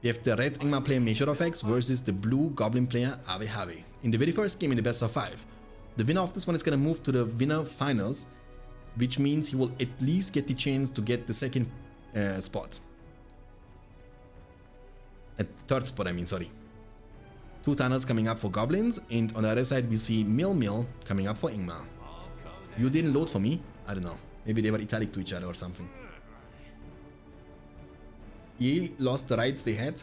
We have the red Ingmar player ROTWK versus the blue Goblin player ROTWK. In the very first game in the best of 5. The winner of this one is going to move to the winner finals, which means he will at least get the chance to get the second spot. Third spot, I mean, sorry. 2 tunnels coming up for Goblins, and on the other side we see Mill coming up for Ingmar. You didn't load for me? I don't know. Maybe they were italic to each other or something. EA lost the rights they had.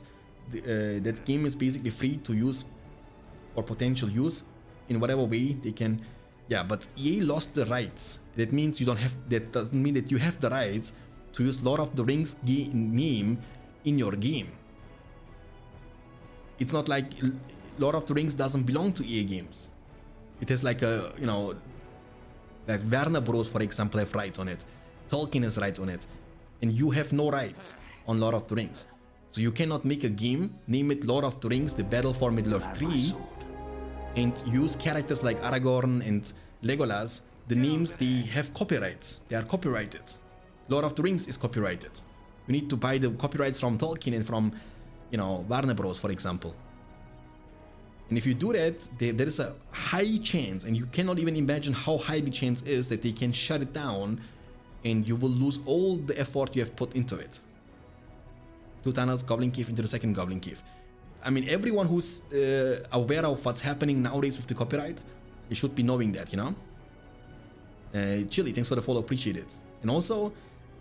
That game is basically free to use for potential use in whatever way they can. Yeah, but EA lost the rights. That means you don't have. That doesn't mean that you have the rights to use Lord of the Rings name in your game. It's not like Lord of the Rings doesn't belong to EA games. It has like a, you know, like Warner Bros, for example, have rights on it. Tolkien has rights on it, and you have no rights on Lord of the Rings. So you cannot make a game, name it Lord of the Rings, The Battle for Middle-earth 3, and use characters like Aragorn and Legolas. The names, they have copyrights. They are copyrighted. Lord of the Rings is copyrighted. You need to buy the copyrights from Tolkien and from, you know, Warner Bros, for example. And if you do that, there is a high chance, and you cannot even imagine how high the chance is that they can shut it down and you will lose all the effort you have put into it. 2 tunnels, Goblin Cave into the second Goblin Cave. I mean, everyone who's aware of what's happening nowadays with the copyright, you should be knowing that, you know? Chili, thanks for the follow, appreciate it. And also,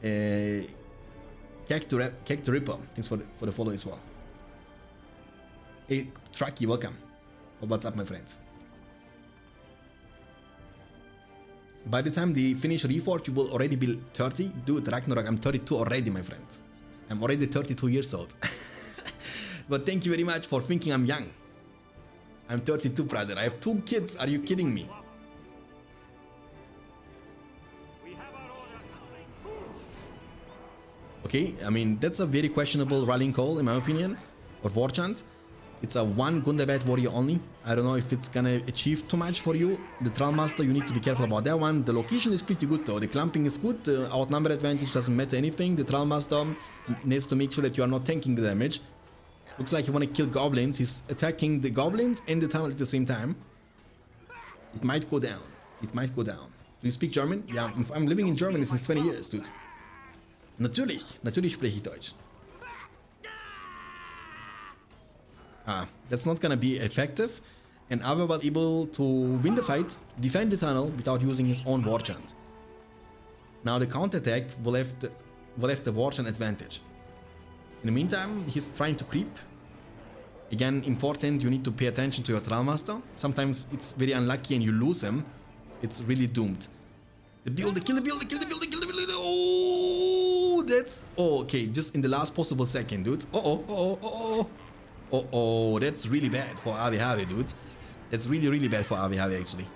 Kek the Ripper, thanks for the follow as well. Hey, Trucky, welcome. What's up, my friends? By the time they finish Reforged, you will already be 30. Dude, Ragnarok, I'm 32 already, my friend. I'm already 32 years old. But thank you very much for thinking I'm young. I'm 32, brother. I have 2 kids. Are you kidding me? Okay, I mean, that's a very questionable rallying call, in my opinion, or war chant. It's a 1 Gundabad warrior only. I don't know if it's gonna achieve too much for you. The Trollmaster, you need to be careful about that one. The location is pretty good though. The clumping is good. The outnumber advantage doesn't matter anything. The Trollmaster needs to make sure that you are not tanking the damage. Looks like you want to kill goblins. He's attacking the goblins and the tunnel at the same time. It might go down. It might go down. Do you speak German? Yeah, I'm living in Germany since 20 years, dude. Natürlich spreche ich Deutsch. That's not gonna be effective, and Abe was able to win the fight, defend the tunnel without using his own war chant. Now the counterattack will have the war chant advantage. In the meantime, he's trying to creep. Again, important, you need to pay attention to your Trollmaster. Sometimes it's very unlucky and you lose him. It's really doomed. The builder, kill the builder, kill the builder, kill the builder. Oh, that's... Oh, okay, just in the last possible second, dude. Oh, that's really bad for ROTWK, dude. That's really bad for ROTWK, actually.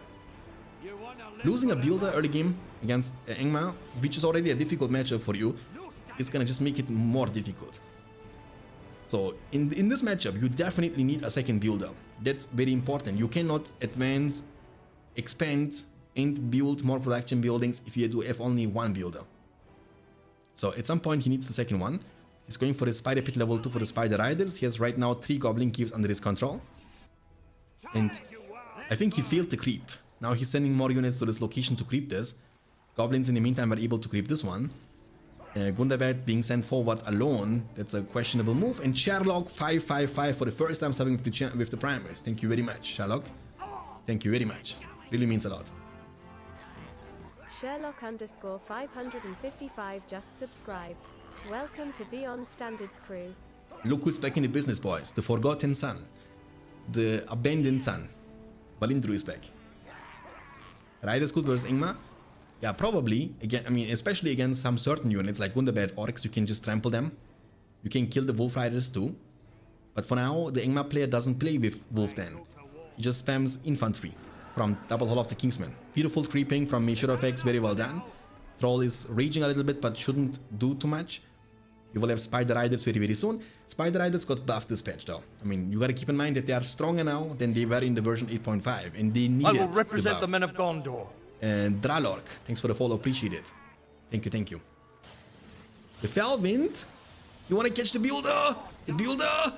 Losing a builder early game against Ingmar, which is already a difficult matchup for you, is gonna just make it more difficult. So, in this matchup, you definitely need a second builder. That's very important. You cannot advance, expand, and build more production buildings if you do have only 1 builder. So, at some point, he needs the second one. He's going for the Spider Pit level 2 for the Spider Riders. He has right now 3 Goblin Caves under his control. And I think he failed to creep. Now he's sending more units to this location to creep this. Goblins in the meantime are able to creep this one. Gundabad being sent forward alone, that's a questionable move. And Sherlock 555 for the first time subbing with the primers. Thank you very much, Sherlock. Thank you very much. Really means a lot. Sherlock _ 555 just subscribed. Welcome to Beyond Standards crew. Look who's back in the business, boys. The forgotten son. The abandoned son. Balindru is back. Riders good versus Ingmar? Yeah, probably. Again, I mean, especially against some certain units like Gundabad Orcs, you can just trample them. You can kill the Wolf Riders too. But for now, the Ingmar player doesn't play with Wolf Den. He just spams infantry from Double Hall of the Kingsman. Beautiful creeping from ROTWK, very well done. Troll is raging a little bit, but shouldn't do too much. You will have Spider Riders very soon. Spider Riders got buffed this patch though. I mean, you gotta keep in mind that they are stronger now than they were in the version 8.5, and they needed I will represent the men of Gondor. And Dralork, thanks for the follow, appreciate it. Thank you. The Felwind, you wanna catch the builder? The builder!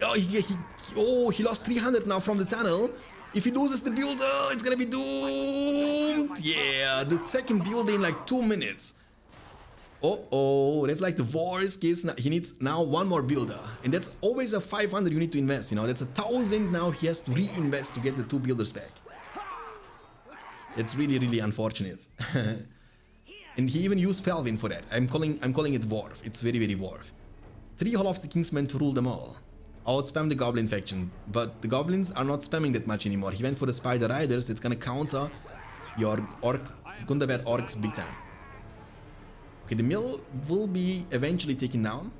Oh, he lost 300 now from the tunnel. If he loses the builder, it's gonna be doomed. Yeah, the second builder in like 2 minutes. Oh, that's like the worst case. He needs now one more builder, and that's always a 500 you need to invest. You know, that's 1,000 now he has to reinvest to get the 2 builders back. It's really, really unfortunate. And he even used Felvin for that. I'm calling it Dwarf. It's very, very Dwarf. 3 Hall of the Kingsmen to rule them all. Outspam the Goblin faction, but the Goblins are not spamming that much anymore. He went for the Spider Riders. That's gonna counter your Gundabad Orcs big time. Okay, the mill will be eventually taken down.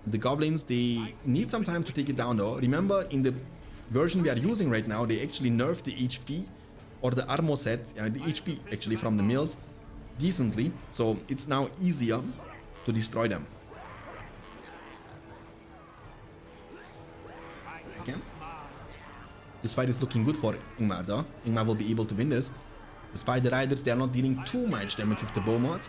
The Goblins, they need some time to take it down though. Remember, in the version we are using right now, they actually nerfed the HP or the armor set, the HP actually from the mills decently. So it's now easier to destroy them. Okay. This fight is looking good for Ingmar though. Ingmar will be able to win this. The Spider Riders, they are not dealing too much damage with the bow mod.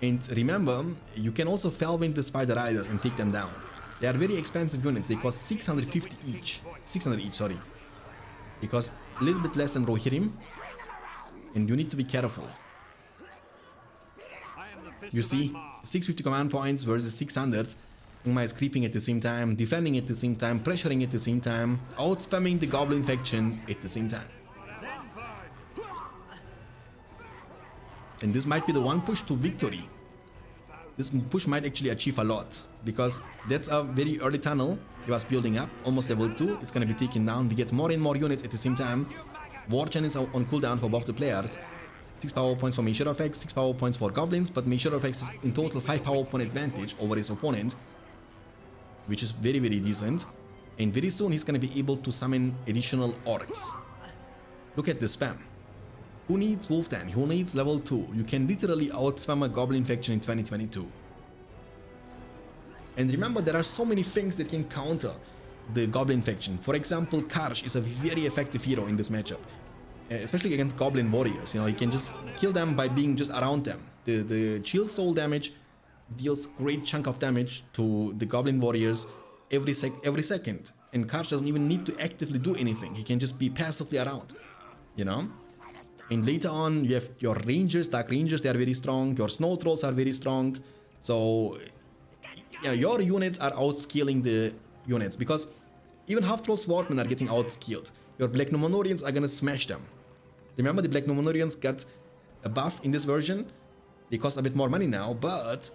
And remember, you can also Felwind the Spider Riders and take them down. They are very expensive units. They cost 650 each. 600 each, sorry. They cost a little bit less than Rohirrim. And you need to be careful. You see, 650 command points versus 600. Ingmar is creeping at the same time, defending at the same time, pressuring at the same time, out-spamming the Goblin faction at the same time. And this might be the one push to victory. This push might actually achieve a lot, because that's a very early tunnel he was building up, almost level 2. It's going to be taken down. We get more and more units at the same time. Warchen is on cooldown for both the players. 6 power points for Measure of X, 6 power points for Goblins, but Measure of X is in total 5 power point advantage over his opponent, which is very, very decent. And very soon he's going to be able to summon additional Orcs. Look at the spam. Who needs Wolfdan? Who needs level 2? You can literally outspam a Goblin faction in 2022. And remember, there are so many things that can counter the Goblin faction. For example, Karsh is a very effective hero in this matchup, especially against Goblin warriors. You know, you can just kill them by being just around them. The chill soul damage deals great chunk of damage to the Goblin warriors every second. And Karsh doesn't even need to actively do anything. He can just be passively around, you know. And later on, you have your Rangers, Dark Rangers, they are very strong. Your Snow Trolls are very strong. So, yeah, your units are outscaling the units, because even Half-Troll Swordmen are getting outscaled. Your Black Numenorians are gonna smash them. Remember, the Black Numenorians got a buff in this version. They cost a bit more money now, but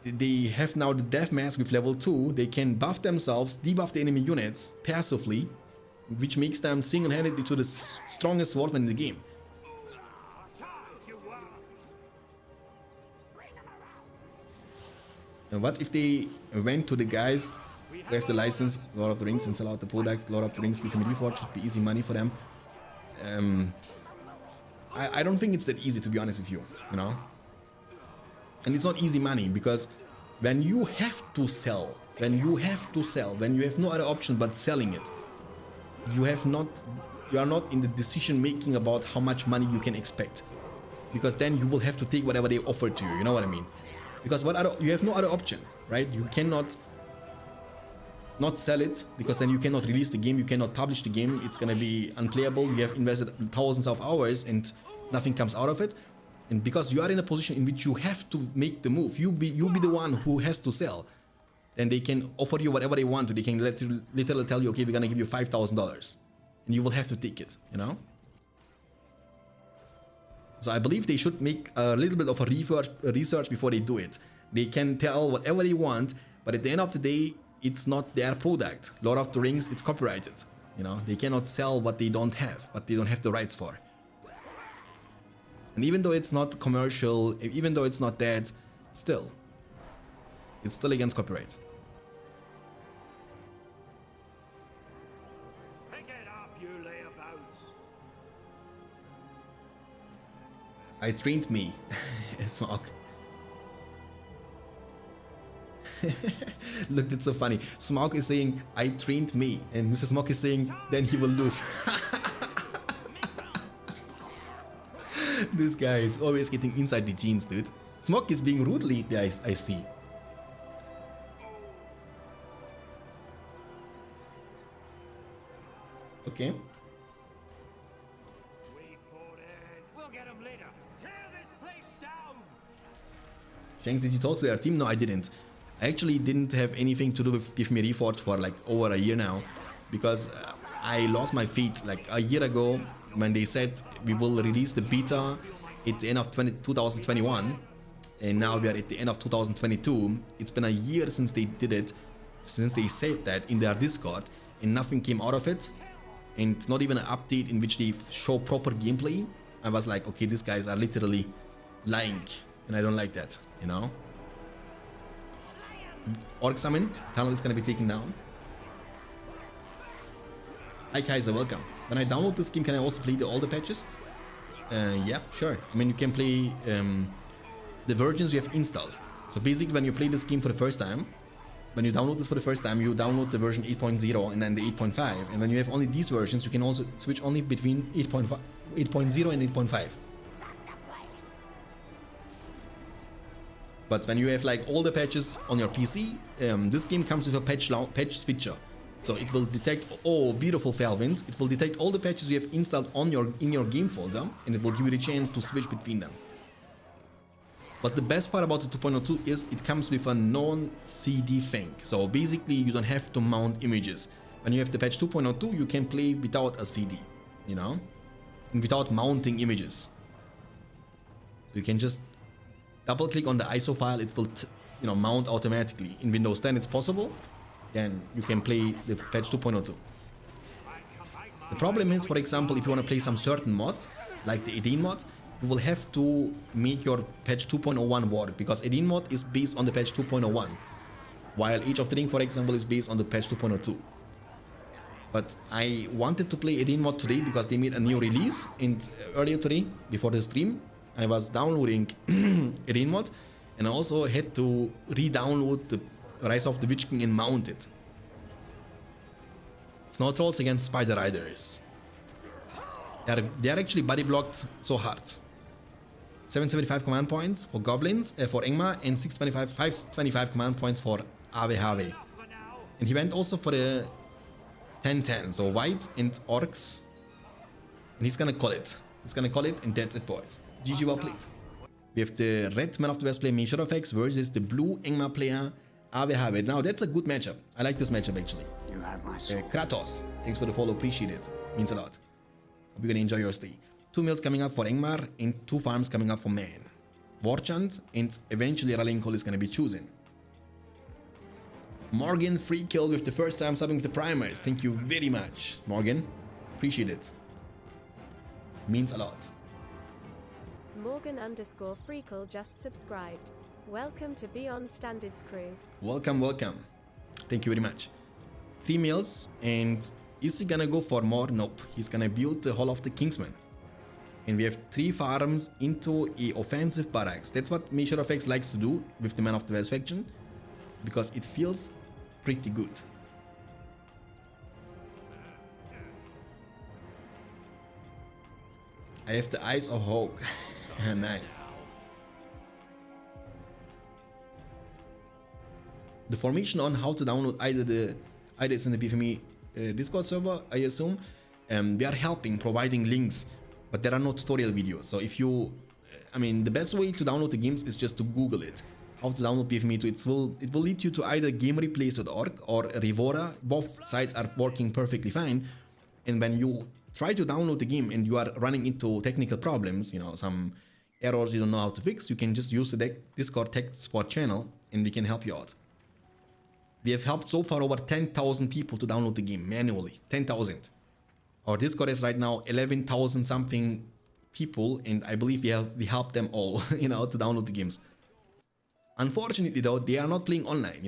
they have now the Death Mask with level 2. They can buff themselves, debuff the enemy units passively, which makes them single-handedly to the strongest swordman in the game. And what if they went to the guys who have the license, Lord of the Rings, and sell out the product? Lord of the Rings BFME Reforged should be easy money for them. I don't think it's that easy, to be honest with you, you know? And it's not easy money, because when you have to sell, when you have no other option but selling it, you are not in the decision making about how much money you can expect, because then you will have to take whatever they offer to you. You know what I mean? Because you have no other option, right? You cannot not sell it, because then you cannot release the game, you cannot publish the game. It's gonna be unplayable. You have invested thousands of hours and nothing comes out of it. And because you are in a position in which you have to make the move, you be the one who has to sell. Then they can offer you whatever they want to. They can literally tell you, okay, we're gonna give you $5,000, and you will have to take it, you know? So I believe they should make a little bit of a research before they do it. They can tell whatever they want, but at the end of the day, it's not their product. Lord of the Rings, it's copyrighted, you know? They cannot sell what they don't have, what they don't have the rights for. And even though it's not commercial, even though it's not that, still, it's still against copyright. Pick it up, you layabouts. I trained me, Smog. Look, that's so funny. Smog is saying, I trained me, and Mr. Smog is saying, then he will lose. This guy is always getting inside the genes, dude. Smog is being rude lately, I see. Okay. Wait for it. We'll get him later. Tear this place down. Shanks, did you talk to their team? No, I didn't. I actually didn't have anything to do with BFME Reforged for like over a year now, because I lost my feet like a year ago when they said we will release the beta at the end of 2021, and now we are at the end of 2022. It's been a year since they did it, since they said that in their Discord, and nothing came out of it, and not even an update in which they show proper gameplay. I was like, okay, these guys are literally lying, and I don't like that, you know. Orc summon, tunnel is gonna be taken down. Hi Kaiser, welcome. When I download this game, can I also play all the patches? Yeah, sure. I mean, you can play the versions you have installed. So basically, when you play this game for the first time, when you download this for the first time, you download the version 8.0 and then the 8.5. And when you have only these versions, you can also switch only between 8.0 and 8.5. But when you have like all the patches on your PC, this game comes with a patch switcher. So it will detect, oh, beautiful Fairwind. It will detect all the patches you have installed on in your game folder, and it will give you the chance to switch between them. But the best part about the 2.02 is it comes with a non-CD thing. So basically, you don't have to mount images. When you have the patch 2.02, you can play without a CD, you know, and without mounting images. So you can just double click on the ISO file, it will mount automatically. In Windows 10 it's possible, then you can play the patch 2.02. The problem is, for example, if you want to play some certain mods, like the Edin mod, you will have to make your patch 2.01 work, because Edin mod is based on the patch 2.01, while Age of the Ring, for example, is based on the patch 2.02. But I wanted to play Edin mod today because they made a new release, and earlier today, before the stream, I was downloading Edin mod, and I also had to re-download the Rise of the Witch King and mount it. Snow Trolls against Spider Riders. They are actually body blocked so hard. 775 command points for Goblins, for Engmar, and 525 command points for AWHW. And he went also for the 10-10, so White and Orcs. And he's gonna call it. He's gonna call it, and that's it, boys. GG, well played. We have the red Man of the West player Shadow versus the blue Engmar player AWHW. Now that's a good matchup. I like this matchup actually. You have my soul. Kratos, thanks for the follow, appreciate it. Means a lot. Hope you're gonna enjoy your stay. 2 mills coming up for Engmar and 2 farms coming up for Man. Warchant and eventually Ralliing Call is gonna be chosen. Morgan, free kill with the first time subbing with the primers. Thank you very much, Morgan. Appreciate it. Means a lot. Morgan_Freakle just subscribed. Welcome to Beyond Standards crew. Welcome, welcome. Thank you very much. 3 mills, and is he gonna go for more? Nope. He's gonna build the Hall of the Kingsman. And we have 3 farms into a offensive barracks. That's what Shadow likes to do with the Man of the West faction, because it feels pretty good. I have the Eyes of Hope. Nice. The formation on how to download either is in the BFME Discord server, I assume. We are helping, providing links, but there are no tutorial videos. So if you, the best way to download the games is just to Google it. How to download BFME 2. It will lead you to either gamereplays.org or Revora. Both sites are working perfectly fine. And when you try to download the game and you are running into technical problems, some errors you don't know how to fix, you can just use the Discord tech support channel and we can help you out. We have helped so far over 10,000 people to download the game manually. 10,000. Our Discord is right now 11,000 something people, and I believe we helped them all, to download the games. Unfortunately though, they are not playing online,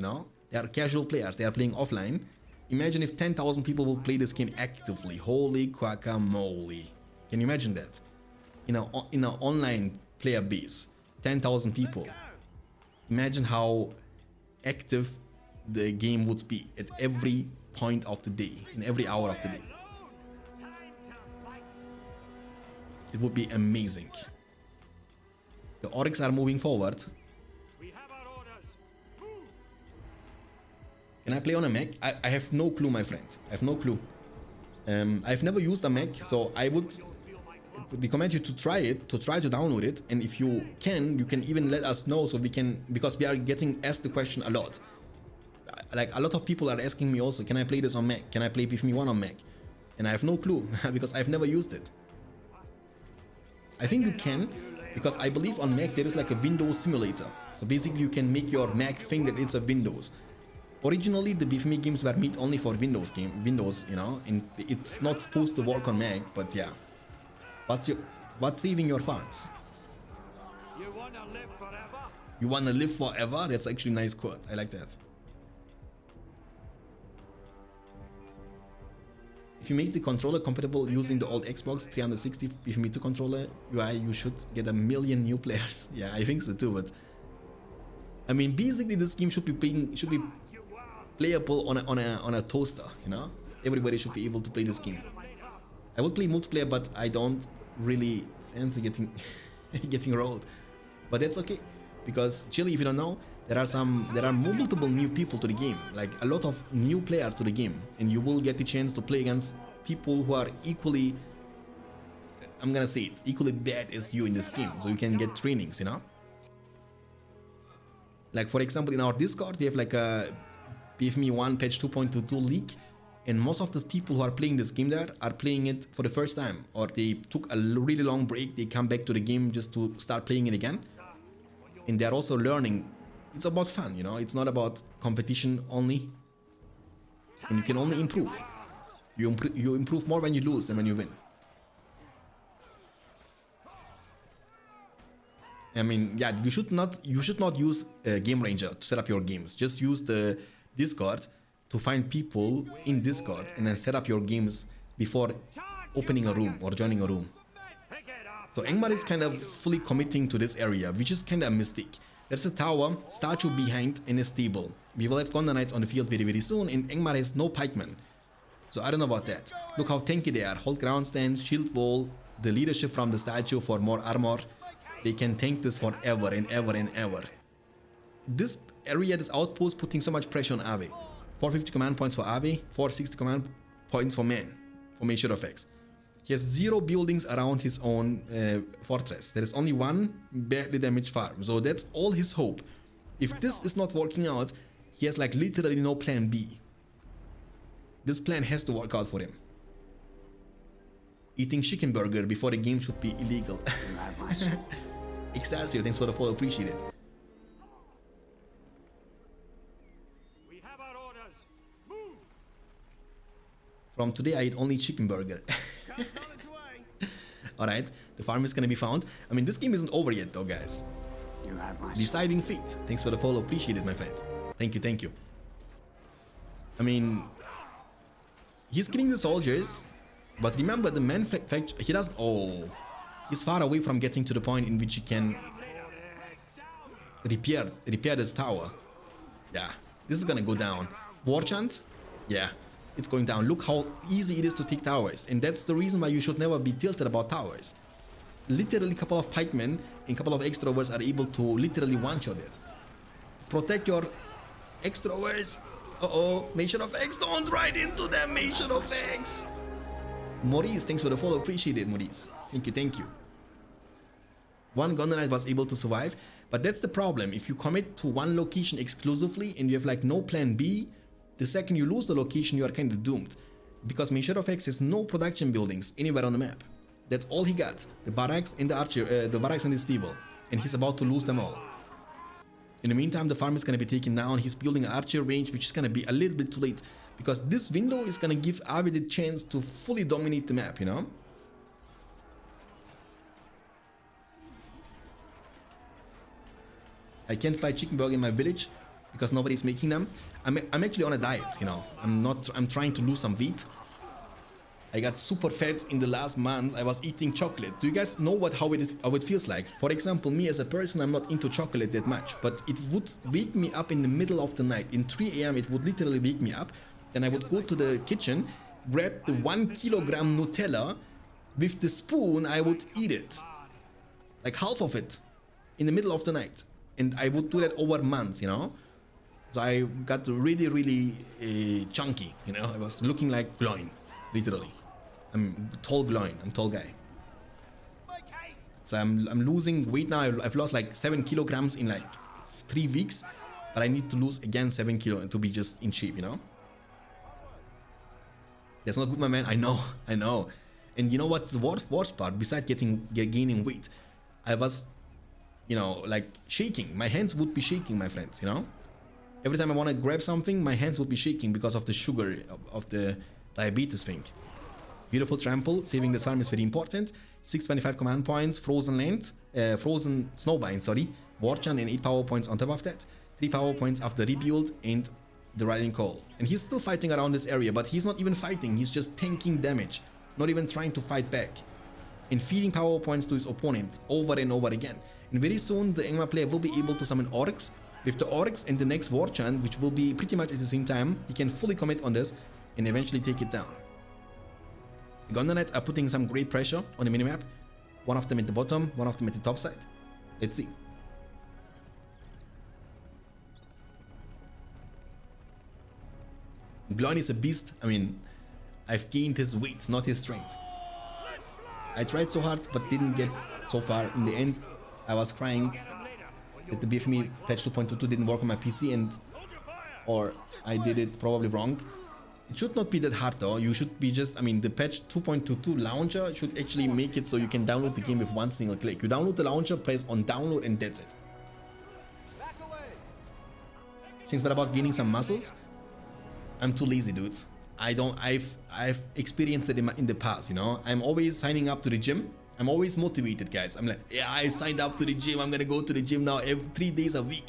They are casual players, they are playing offline. Imagine if 10,000 people will play this game actively. Holy guacamole. Can you imagine that? In an online player base, 10,000 people. Imagine how active the game would be at every point of the day, in every hour of the day. It would be amazing. The orcs are moving forward. We have our orders. Move. Can I play on a Mac? I have no clue, my friend. I have no clue. I've never used a Mac, so I would recommend you to try it, to download it, and if you can even let us know so we can, because we are getting asked the question a lot. Like a lot of people are asking me also, can I play this on Mac? Can I play BFME 1 on Mac? And I have no clue because I've never used it. I think you can, because I believe on Mac there is like a Windows simulator. So basically you can make your Mac think that it's a Windows. Originally the BFME games were made only for Windows, you know, and it's not supposed to work on Mac, but yeah. What's saving your farms? You wanna live forever? You wanna live forever? That's actually a nice quote. I like that. If you make the controller compatible using the old Xbox 360 BFME 2 controller UI, you should get 1 million new players. Yeah, I think so too, but I mean, basically this game should be playable on a toaster, you know? Everybody should be able to play this game. I would play multiplayer, but I don't really fancy getting rolled. But that's okay, because Chile, if you don't know, there are multiple new people to the game, like a lot of new players to the game, and you will get the chance to play against people who are equally, I'm gonna say it, equally bad as you in this game, so you can get trainings, you know? Like for example, in our Discord, we have like a BFME 1 patch 2.22 leak, and most of those people who are playing this game there are playing it for the first time, or they took a really long break, they come back to the game just to start playing it again, and they're also learning. It's about fun, you know, it's not about competition only, and you can only improve. You improve more when you lose than when you win. I mean, yeah, you should not use Game Ranger to set up your games. Just use the Discord to find people in Discord and then set up your games before opening a room or joining a room. So Engmar is kind of fully committing to this area, which is kind of a mistake. There's a tower, statue behind, and a stable. We will have Gondor Knights on the field very soon, and Engmar has no pikemen. So I don't know about that. Look how tanky they are. Hold ground stance, shield wall, the leadership from the statue for more armor. They can tank this forever and ever and ever. This area, this outpost, putting so much pressure on Ave. 450 command points for Ave, 460 command points for Man, for Shadow Effects. He has 0 buildings around his own fortress. There is only 1 badly damaged farm. So that's all his hope. If this is not working out, he has like literally no plan B. This plan has to work out for him. Eating chicken burger before the game should be illegal. Excelsior, thanks for the follow, appreciate it. We have our orders. Move. From today I eat only chicken burger. Alright, the farm is gonna be found. I mean, this game isn't over yet though, guys. You have my Deciding fate. Thanks for the follow, appreciate it, my friend. Thank you, thank you. I mean, he's killing the soldiers, but remember the manufacturer, he doesn't, oh, he's far away from getting to the point in which he can repair this tower. Yeah, this is gonna go down. War chant? Yeah, it's going down. Look how easy it is to take towers, and that's the reason why you should never be tilted about towers. Literally a couple of pikemen and a couple of extroverts are able to literally one-shot it. Protect your extroverts. Uh-oh, Shadow Effects, don't ride into them, Shadow Effects. Maurice, thanks for the follow, appreciate it, Maurice. Thank you, thank you. One Gondor Knight was able to survive, but that's the problem. If you commit to one location exclusively and you have like no plan B, the second you lose the location, you are kind of doomed. Because Shadow Effects has no production buildings anywhere on the map. That's all he got. The barracks and the archer, the barracks and the stable. And he's about to lose them all. In the meantime, the farm is going to be taken down. He's building an archer range, which is going to be a little bit too late. Because this window is going to give Avi the chance to fully dominate the map, you know? I can't buy chicken burger in my village because nobody's making them. I'm actually on a diet, you know. I'm trying to lose some weight. I got super fat in the last month. I was eating chocolate. Do you guys know how it feels like? For example, me as a person, I'm not into chocolate that much, but it would wake me up in the middle of the night. In 3 AM, it would literally wake me up. Then I would go to the kitchen, grab the 1 kilogram Nutella. With the spoon, I would eat it. Like half of it. In the middle of the night. And I would do that over months, you know. So I got really, really chunky, you know. I was looking like glowing, literally. I'm tall glowing. I'm tall guy. So I'm losing weight now. I've lost like 7 kilograms in like 3 weeks, but I need to lose again 7 kilo to be just in shape, you know. That's not good, my man. I know, I know. And you know what's the worst part? Besides gaining weight, I was, you know, like shaking. My hands would be shaking, my friends, you know. Every time I want to grab something, my hands would be shaking because of the sugar, of the diabetes thing. Beautiful trample. Saving this farm is very important. 625 command points, frozen land, frozen snowbind, sorry. Warchant and 8 power points on top of that. 3 power points after rebuild and the riding call. And he's still fighting around this area, but he's not even fighting. He's just tanking damage, not even trying to fight back. And feeding power points to his opponents over and over again. And very soon the Angmar player will be able to summon orcs. With the orcs and the next Warchant, which will be pretty much at the same time, he can fully commit on this and eventually take it down. The Gondor Knights are putting some great pressure on the minimap. One of them at the bottom, one of them at the top side. Let's see. Gloin is a beast. I mean, I've gained his weight, not his strength. I tried so hard, but didn't get so far. In the end, I was crying that the BFME patch 2.22 didn't work on my PC, or I did it probably wrong. It should not be that hard though. You should be just, I mean, the patch 2.22 launcher should actually make it so you can download the game with one single click. You download the launcher, press on download, and that's it. Shanks, what about gaining some muscles? I'm too lazy, dudes. I've experienced it in the past, you know. I'm always signing up to the gym. I'm always motivated, guys. I'm like, yeah, I signed up to the gym. I'm gonna go to the gym now 3 days a week.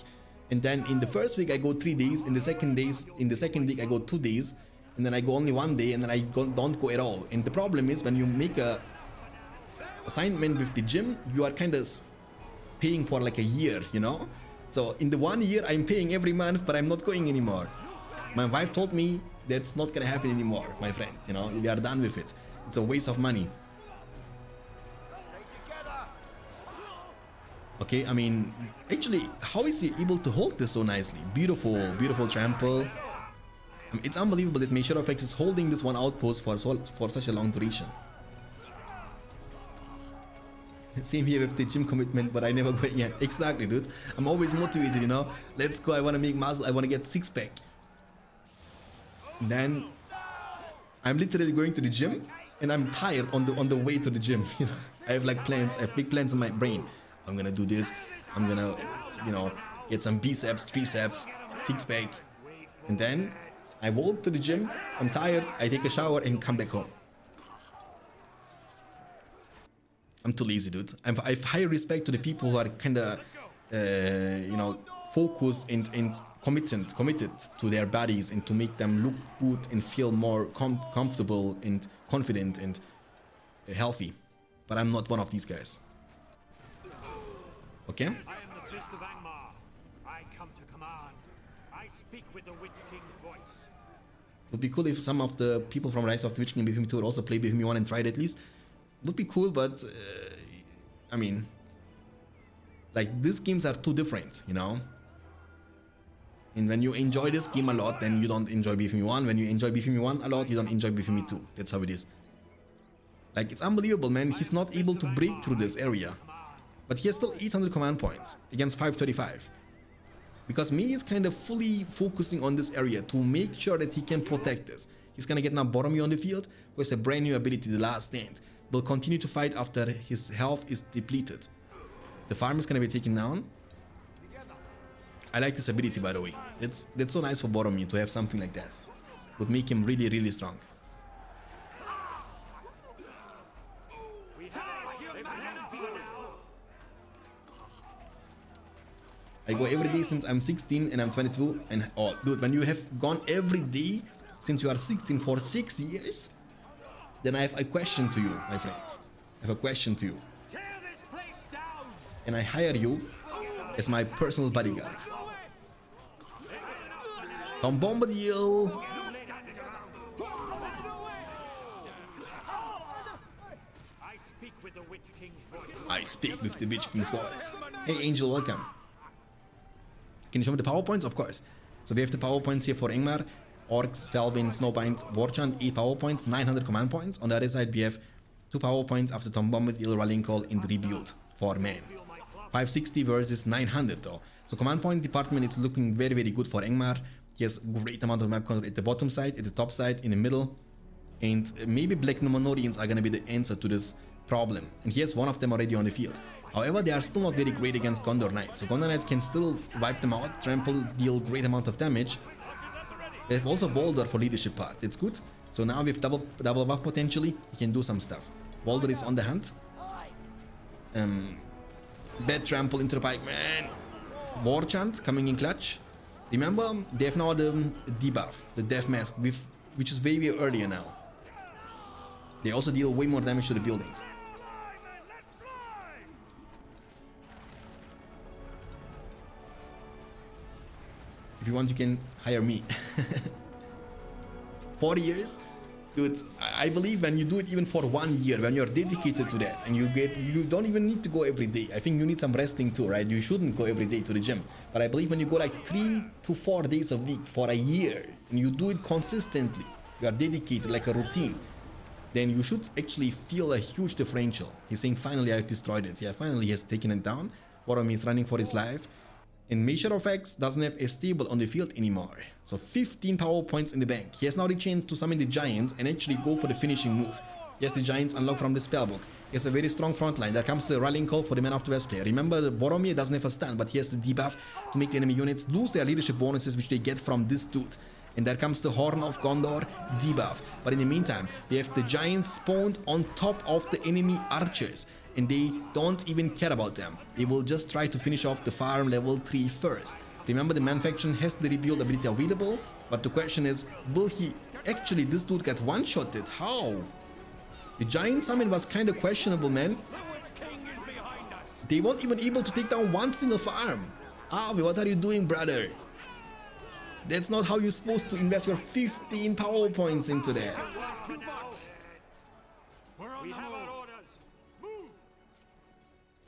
And then in the first week I go 3 days. In the second week I go 2 days. And then I go only 1 day, and then I don't go at all. And the problem is, when you make a assignment with the gym, you are kind of paying for like a year, you know. So in the 1 year I'm paying every month, but I'm not going anymore. My wife told me that's not gonna happen anymore, my friends. You know, we are done with it. It's a waste of money. Okay, I mean, actually, how is he able to hold this so nicely? Beautiful, beautiful trample. It's unbelievable that Meshorofax is holding this one outpost for such a long duration. Same here with the gym commitment, but I never go yet. Exactly, dude. I'm always motivated, you know. Let's go. I want to make muscle. I want to get 6-pack. Then I'm literally going to the gym, and I'm tired on the way to the gym. You know, I have like plans. I have big plans in my brain. I'm gonna do this. I'm gonna, you know, get some biceps, triceps, 6-pack, and then I walk to the gym. I'm tired. I take a shower and come back home. I'm too lazy, dude. I have high respect to the people who are kind of, you know, focused and committed to their bodies and to make them look good and feel more comfortable and confident and healthy. But I'm not one of these guys. Okay? I am the fist of Angmar. I come to command. I speak with the Witch King's voice. It would be cool if some of the people from Rise of the Witch King BFME 2 would also play BFME 1 and try it at least. Would be cool, but I mean, like, these games are too different, you know. And when you enjoy this game a lot, then you don't enjoy BFME 1. When you enjoy BFME 1 a lot, you don't enjoy BFME 2. That's how it is. Like, it's unbelievable, man. He's not able to break through this area, but he has still 800 command points against 535. Because me is kind of fully focusing on this area to make sure that he can protect this. He's gonna get now Boromir on the field, who has a brand new ability, the Last Stand. Will continue to fight after his health is depleted. The farm is gonna be taken down. I like this ability, by the way. That's so nice for Boromir to have something like that. Would make him really, really strong. I go every day since I'm 16 and I'm 22, and oh dude, when you have gone every day since you are 16 for 6 years, then I have a question to you, my friends. I have a question to you. And I hire you as my personal bodyguard. Come Bombadil! I speak with the Witch King's voice. Hey Angel, welcome. Can you show me the PowerPoints? Of course. So we have the PowerPoints here for Angmar. Orcs, Felvin, Snowbind, Warchant, 8 power points, 900 command points. On the other side, we have 2 power points after Tom Bombadil Rallying Call in the rebuild for man. 560 versus 900 though. So command point department is looking very, very good for Angmar. He has great amount of map control at the bottom side, at the top side, in the middle. And maybe Black Numenorians are going to be the answer to this problem. And he has one of them already on the field. However, they are still not very great against Gondor Knights. So Gondor Knights can still wipe them out, trample, deal great amount of damage. They have also Volder for leadership part. It's good. So now with double buff potentially, he can do some stuff. Volder is on the hunt. Bad trample into the pikeman. Warchant coming in clutch. Remember, they have now the debuff, the death mask, which is way, way earlier now. They also deal way more damage to the buildings. If you want, you can hire me. 4 years? Dude, I believe when you do it even for 1 year, when you're dedicated to that, and you don't even need to go every day. I think you need some resting too, right? You shouldn't go every day to the gym. But I believe when you go like 3 to 4 days a week for a year, and you do it consistently, you are dedicated like a routine, then you should actually feel a huge differential. He's saying, finally I destroyed it. Yeah, finally he has taken it down. Boromir is running for his life. And Measure of X doesn't have a stable on the field anymore. So 15 power points in the bank. He has now the chance to summon the Giants and actually go for the finishing move. Yes, the Giants unlock from the spellbook. He has a very strong front line. There comes the Rallying Call for the Man of the West player. Remember, the Boromir doesn't have a stun, but he has the debuff to make the enemy units lose their leadership bonuses, which they get from this dude. And there comes the Horn of Gondor debuff. But in the meantime, we have the Giants spawned on top of the enemy archers. And they don't even care about them. They will just try to finish off the farm level 3 first. Remember, the man faction has the rebuild ability available, but the question is, will he actually, this dude get one-shotted? How? The giant summon was kind of questionable, man. They weren't even able to take down one single farm. Avi, what are you doing, brother? That's not how you're supposed to invest your 15 power points into that.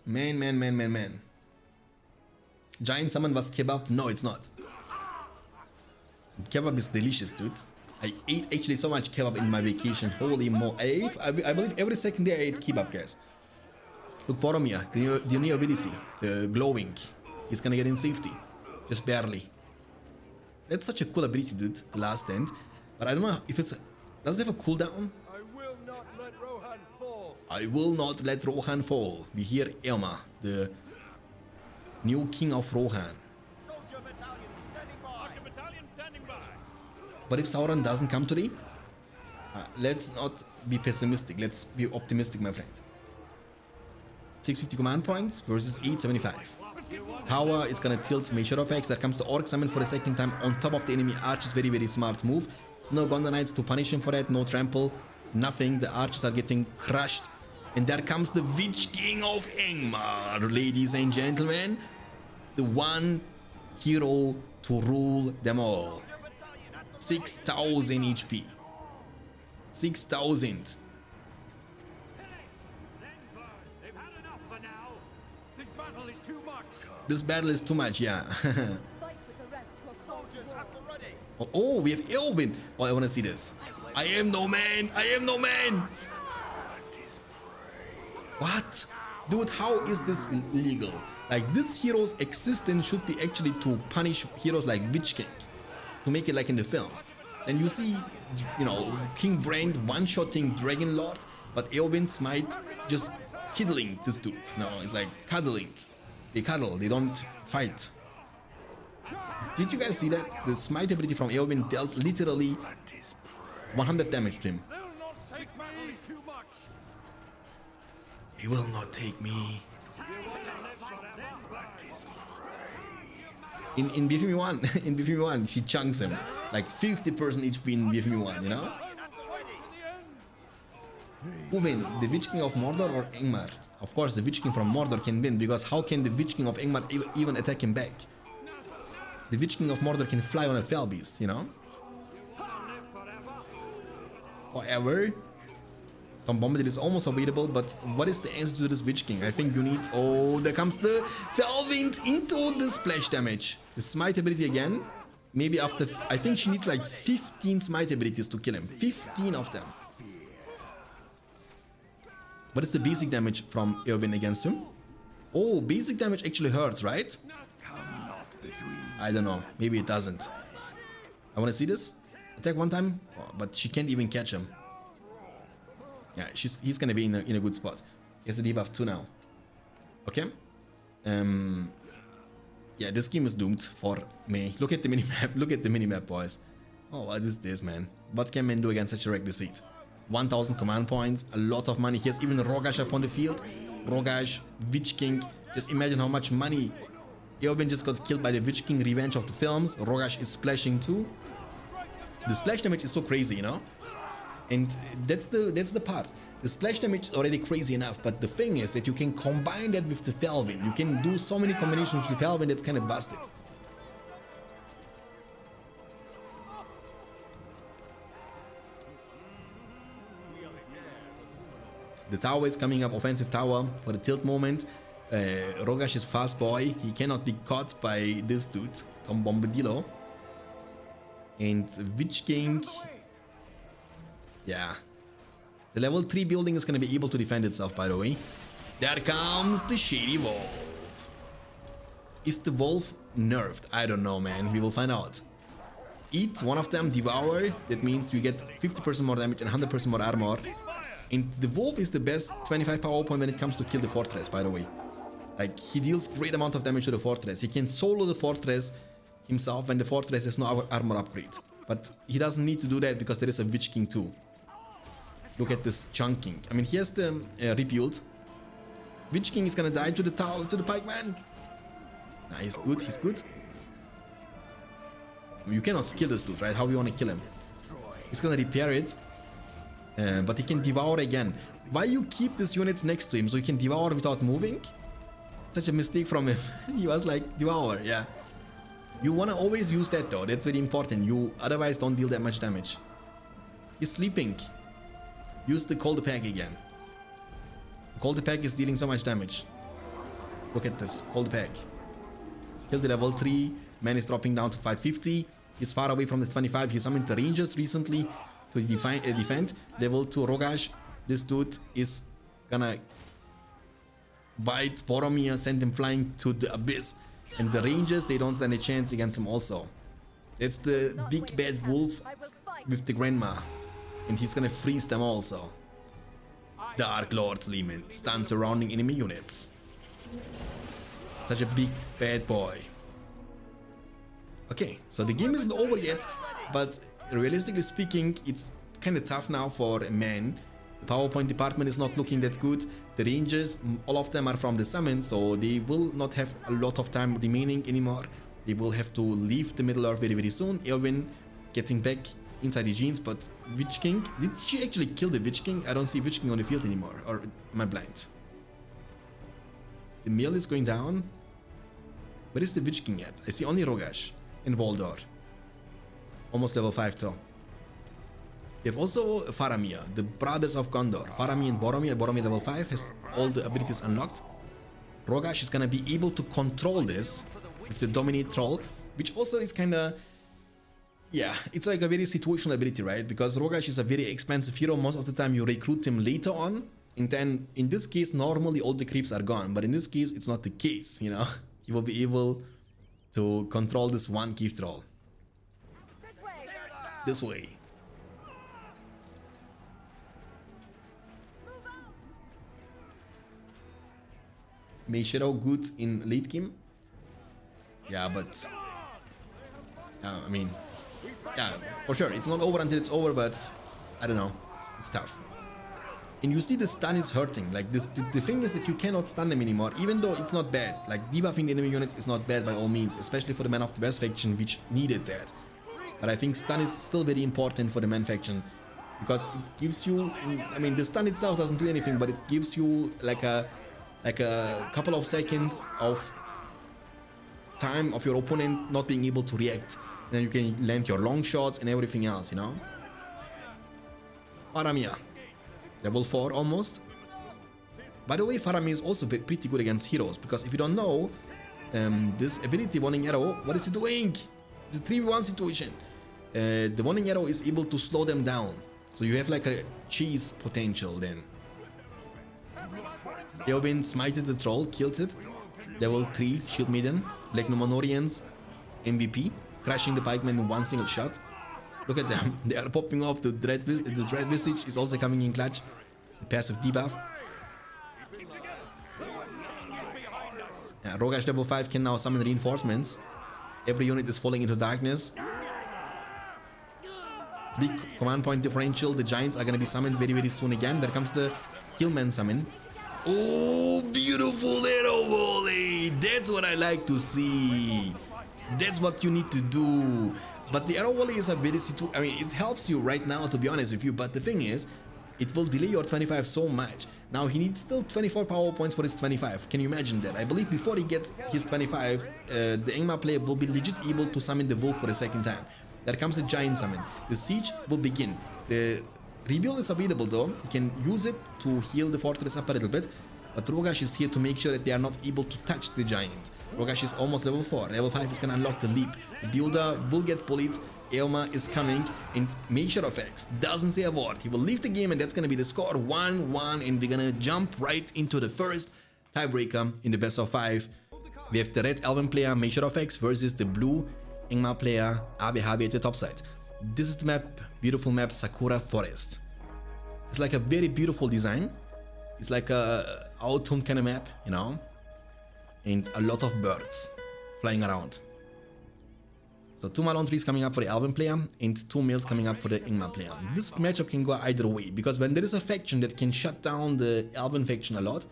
Man. Giant summon was kebab? No, it's not. Kebab is delicious, dude. I ate actually so much kebab in my vacation. Holy mo! I believe every second day I ate kebab, guys. Look, Boromir, the new ability, the glowing. He's gonna get in safety. Just barely. That's such a cool ability, dude, the last stand. But I don't know if it's... Does it have a cooldown? I will not let Rohan fall. We hear Elma, the new king of Rohan. But if Sauron doesn't come today, let's not be pessimistic. Let's be optimistic, my friend. 650 command points versus 875. Power is gonna tilt Measure of X. There comes the Orc summon for the second time on top of the enemy archers. Very, very smart move. No Gondor Knights to punish him for that. No trample. Nothing. The archers are getting crushed. And there comes the Witch King of Angmar, ladies and gentlemen. The one hero to rule them all. 6,000 HP. 6,000. This battle is too much, yeah. Oh, we have Elven. Oh, I want to see this. I am no man. I am no man. What? Dude, how is this legal? Like, this hero's existence should be actually to punish heroes like Witch King. To make it like in the films. And you see, you know, King Brand one-shotting Dragon Lord, but Elven Smite just kiddling this dude. You know, it's like cuddling. They cuddle, they don't fight. Did you guys see that? The Smite ability from Elven dealt literally 100 damage to him. He will not take me. In BFME 1, in BFME 1, she chunks him. Like 50% HP in BFME 1, you know? Who win? The Witch King of Mordor or Angmar? Of course, the Witch King from Mordor can win, because how can the Witch King of Angmar even attack him back? The Witch King of Mordor can fly on a fell beast, you know? However, Tom Bombadil is almost available, but what is the answer to this Witch King? I think you need... Oh, there comes the Felwind into the splash damage. The Smite ability again. maybe after, I think she needs like 15 smite abilities to kill him. 15 of them. What is the basic damage from Elven against him? Oh, basic damage actually hurts, right? I don't know. Maybe it doesn't. I want to see this. Attack one time, oh, but she can't even catch him. Yeah, he's gonna be in a good spot. He has the debuff 2 now. Okay. Yeah, this game is doomed for me. Look at the minimap. Look at the minimap, boys. Oh, what is this, man? What can men do against such a wrecked deceit? 1000 command points, a lot of money. He has even Rogash upon the field. Rogash, Witch King. Just imagine how much money. Elven just got killed by the Witch King, revenge of the films. Rogash is splashing too. The splash damage is so crazy, you know? And that's the part. The splash damage is already crazy enough, but the thing is that you can combine that with the Felvin. You can do so many combinations with Felvin that's kind of busted. The tower is coming up, offensive tower for the tilt moment. Rogash is fast boy. He cannot be caught by this dude, Tom Bombadillo. And Witch King, yeah. The level 3 building is going to be able to defend itself, by the way. There comes the Shady Wolf. Is the wolf nerfed? I don't know, man. We will find out. Eat one of them, devour. That means you get 50% more damage and 100% more armor. And the wolf is the best 25 power point when it comes to kill the fortress, by the way. Like, he deals great amount of damage to the fortress. He can solo the fortress himself when the fortress has no armor upgrade. But he doesn't need to do that because there is a Witch King too. Look at this chunking. I mean, he has the rebuild. Witch King is gonna die to the tower, to the pikeman. Nah, he's good, he's good. You cannot kill this dude, right? How you wanna kill him? He's gonna repair it. But he can devour again. Why you keep these units next to him so he can devour without moving? Such a mistake from him. He was like, devour, yeah. You wanna always use that though, that's very important. You otherwise don't deal that much damage. He's sleeping. Use the cold pack again. Cold pack is dealing so much damage. Look at this, cold pack. Kill the level 3, man is dropping down to 550. He's far away from the 25, he summoned the rangers recently to defend. Level 2 Rogash, this dude is gonna bite Boromir, send him flying to the abyss. And the rangers, they don't stand a chance against him also. That's the big bad wolf with the grandma. And he's gonna freeze them also. Dark Lord's Leman, stun surrounding enemy units. Such a big bad boy. Okay, so the game isn't over yet, but realistically speaking, it's kinda tough now for a man. The PowerPoint department is not looking that good. The rangers, all of them are from the summon, so they will not have a lot of time remaining anymore. They will have to leave the Middle Earth very, very soon. Elven getting back inside the genes, but Witch King, did she actually kill the Witch King? I don't see Witch King on the field anymore, or am I blind? The mill is going down. Where is the Witch King at? I see only Rogash and Voldor. Almost level 5 though. We have also Faramir, the brothers of Gondor. Faramir and Boromir. Boromir level 5 has all the abilities unlocked. Rogash is gonna be able to control this with the Dominate Troll, which also is kinda... yeah, it's like a very situational ability, right? Because Rogash is a very expensive hero. Most of the time you recruit him later on. And then, in this case, normally all the creeps are gone. But in this case, it's not the case, you know? He will be able to control this one gift troll. This way. May Shadow good in late game? Yeah, but... I mean... yeah, for sure. It's not over until it's over, but... I don't know. It's tough. And you see the stun is hurting. Like, this, the thing is that you cannot stun them anymore, even though it's not bad. Like, debuffing the enemy units is not bad by all means, especially for the Man of the West faction, which needed that. But I think stun is still very important for the Man faction. Because it gives you... I mean, the stun itself doesn't do anything, but it gives you like a couple of seconds of time of your opponent not being able to react. And then you can land your long shots and everything else, you know? Faramir. Level 4 almost. By the way, Faramir is also pretty good against heroes, because if you don't know, this ability Warning Arrow, what is it doing? It's a 3v1 situation. The warning arrow is able to slow them down. So you have like a chase potential then. Elven smited the troll, killed it. Level 3 shield maiden. Black Numenorians MVP, crashing the pikemen in one single shot. Look at them, they are popping off. The dread visage is also coming in clutch. The passive debuff. Rogash level 5 can now summon reinforcements. Every unit is falling into darkness. Big command point differential. The giants are gonna be summoned very soon again. There comes the Hillman summon. Oh, beautiful arrow volley. That's what I like to see. That's what you need to do. But the arrow volley is a very I mean, it helps you right now, to be honest with you. But the thing is, it will delay your 25 so much. Now he needs still 24 power points for his 25. Can you imagine that? I believe before he gets his 25, the Angmar player will be legit able to summon the wolf for the second time. There comes the giant summon. The siege will begin. The rebuild is available though. You can use it to heal the fortress up a little bit. But Rogash is here to make sure that they are not able to touch the giants. Rogash is almost level 4. Level 5 is gonna unlock the leap. The builder will get bullied. Elma is coming, and Measure of X doesn't say a word. He will leave the game, and that's gonna be the score 1-1, and we're gonna jump right into the first tiebreaker in the best of 5. We have the red Elven player Measure of X versus the blue Ingmar player ABHB at the top side. This is the map, beautiful map, Sakura Forest. It's like a very beautiful design. It's like a autumn kind of map, you know, and a lot of birds flying around. So 2 Malon trees coming up for the Elven player and 2 males coming up for the Ingmar player. This matchup can go either way, because when there is a faction that can shut down the Elven faction a lot,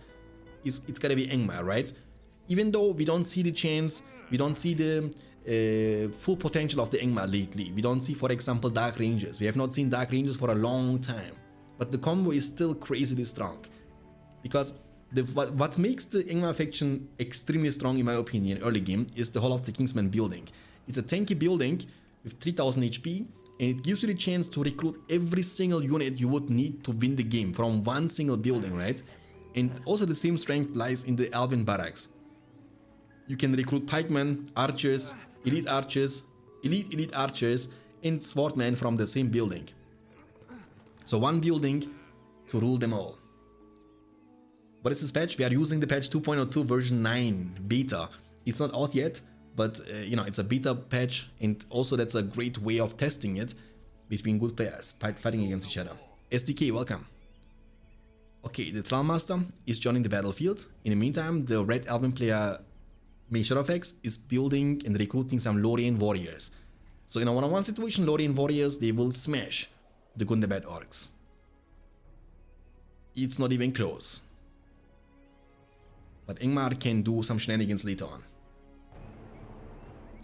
it's gotta be Ingmar, right? Even though we don't see the chance, we don't see the full potential of the Ingmar lately. We don't see, for example, Dark Rangers. We have not seen Dark Rangers for a long time. But the combo is still crazily strong. Because what makes the Ingmar faction extremely strong, in my opinion, early game, is the Hall of the Kingsman building. It's a tanky building with 3000 HP, and it gives you the chance to recruit every single unit you would need to win the game from one single building, right? And also the same strength lies in the Elven barracks. You can recruit pikemen, archers, elite archers, elite archers, and swordmen from the same building. So one building to rule them all. What is this patch? We are using the patch 2.02 version 9 beta. It's not out yet, but you know, it's a beta patch, and also that's a great way of testing it between good players fighting against each other. SDK, welcome. Okay, the Trollmaster is joining the battlefield. In the meantime, the red Elven player Measure of X is building and recruiting some Lorien warriors. So in a one-on-one situation, Lorien warriors, they will smash the Gundabad orcs. It's not even close. But Ingmar can do some shenanigans later on.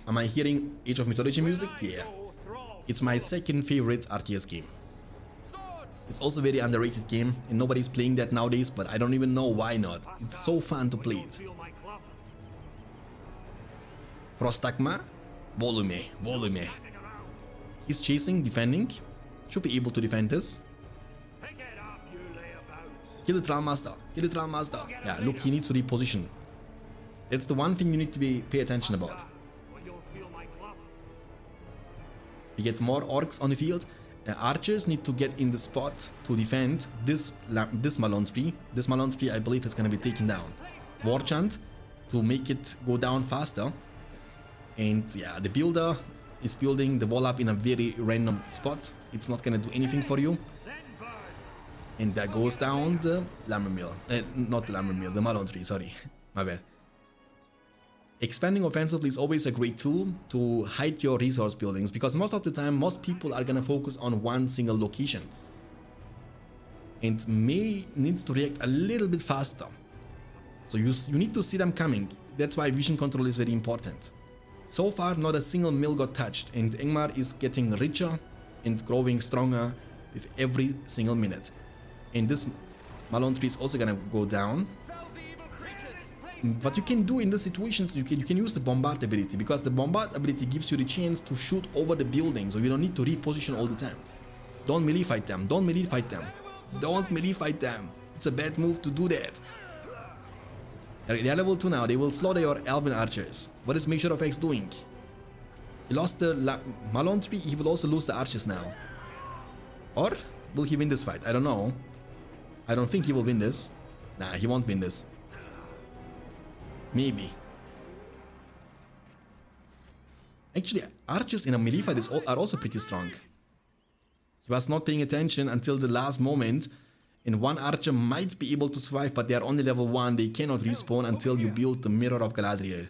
Am I hearing Age of Mythology music? Yeah. It's my second favorite RTS game. It's also a very underrated game, and nobody's playing that nowadays, but I don't even know why not. It's so fun to play it. Prostakma, volume. He's chasing, defending. Should be able to defend this. Kill the Trollmaster. Yeah, look, he needs to reposition. That's the one thing you need to pay attention about. We get more orcs on the field. Archers need to get in the spot to defend this Malon tree. This Malon tree, I believe, is going to be taken down. War Chant to make it go down faster. And yeah, the builder is building the wall up in a very random spot. It's not going to do anything for you. And there goes down the lumber mill. Not the lumber mill, the Malon tree, sorry. My bad. Expanding offensively is always a great tool to hide your resource buildings, because most of the time, most people are gonna focus on one single location and may need to react a little bit faster. So you need to see them coming. That's why vision control is very important. So far, not a single mill got touched, and Ingmar is getting richer and growing stronger with every single minute. And this Malon tree is also gonna go down. What you can do in these situations, you can use the bombard ability, because the bombard ability gives you the chance to shoot over the building, so you don't need to reposition all the time. Don't melee fight them. It's a bad move to do that. They are level 2 now. They will slaughter your Elven archers. What is Measure of X doing? He lost the Malon tree, he will also lose the archers now. Or will he win this fight? I don't know. I don't think he will win this. Nah, he won't win this. Maybe. Actually, archers in a melee fight are also pretty strong. He was not paying attention until the last moment, and one archer might be able to survive, but they are only level 1, they cannot respawn until you build the Mirror of Galadriel.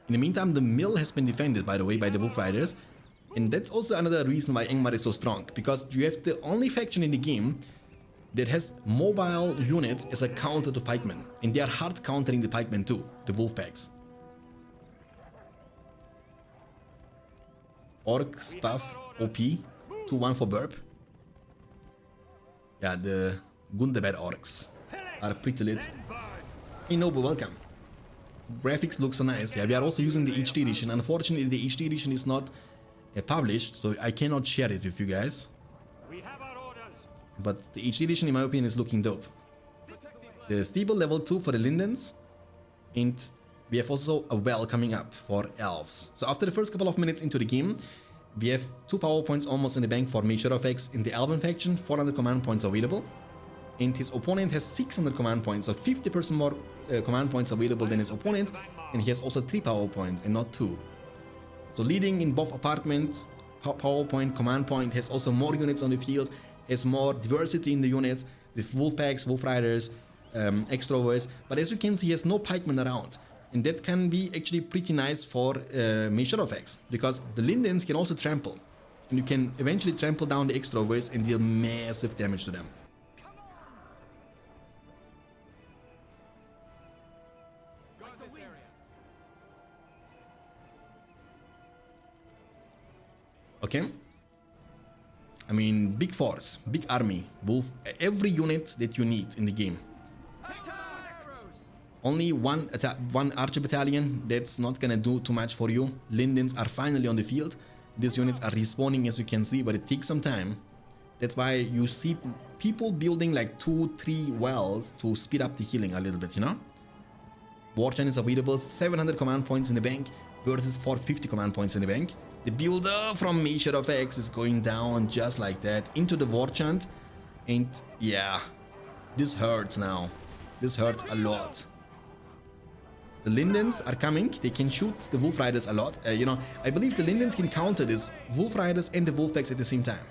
In the meantime, the mill has been defended, by the way, by the Wolf Riders, and that's also another reason why Angmar is so strong, because you have the only faction in the game that has mobile units as a counter to pikemen, and they are hard countering the pikemen too, the wolf packs. Orc, Spaff, OP, 2-1 for Burp. Yeah, the Gundabad orcs are pretty lit. Hey Noble, welcome. Graphics look so nice. Yeah, we are also using the HD edition. Unfortunately, the HD edition is not published, so I cannot share it with you guys. But the HD edition, in my opinion, is looking dope. The Steeple level 2 for the Lindens, and we have also a well coming up for Elves. So after the first couple of minutes into the game, we have 2 power points almost in the bank for Mage ROTWK in the Elven faction, 400 command points available. And his opponent has 600 command points, so 50% more command points available than his opponent, and he has also 3 power points and not 2. So leading in both apartment, power point, command point, has also more units on the field, has more diversity in the units with wolf packs, wolf riders, extroverts, but as you can see, he has no pikemen around. And that can be actually pretty nice for Mage ROTWK, because the Lindens can also trample, and you can eventually trample down the extroverts and deal massive damage to them. Okay, I mean, big force, big army, wolf, every unit that you need in the game. Only one archer battalion, that's not gonna do too much for you. Lindens are finally on the field. These units are respawning, as you can see, but it takes some time. That's why you see people building like 2-3 wells to speed up the healing a little bit, you know? Warchan is available, 700 command points in the bank versus 450 command points in the bank. The builder from Mage ROTWK is going down just like that into the Warchant, and yeah, this hurts now. This hurts a lot. The Lindens are coming, they can shoot the Wolf Riders a lot. You know, I believe the Lindens can counter this Wolf Riders and the Wolf Packs at the same time.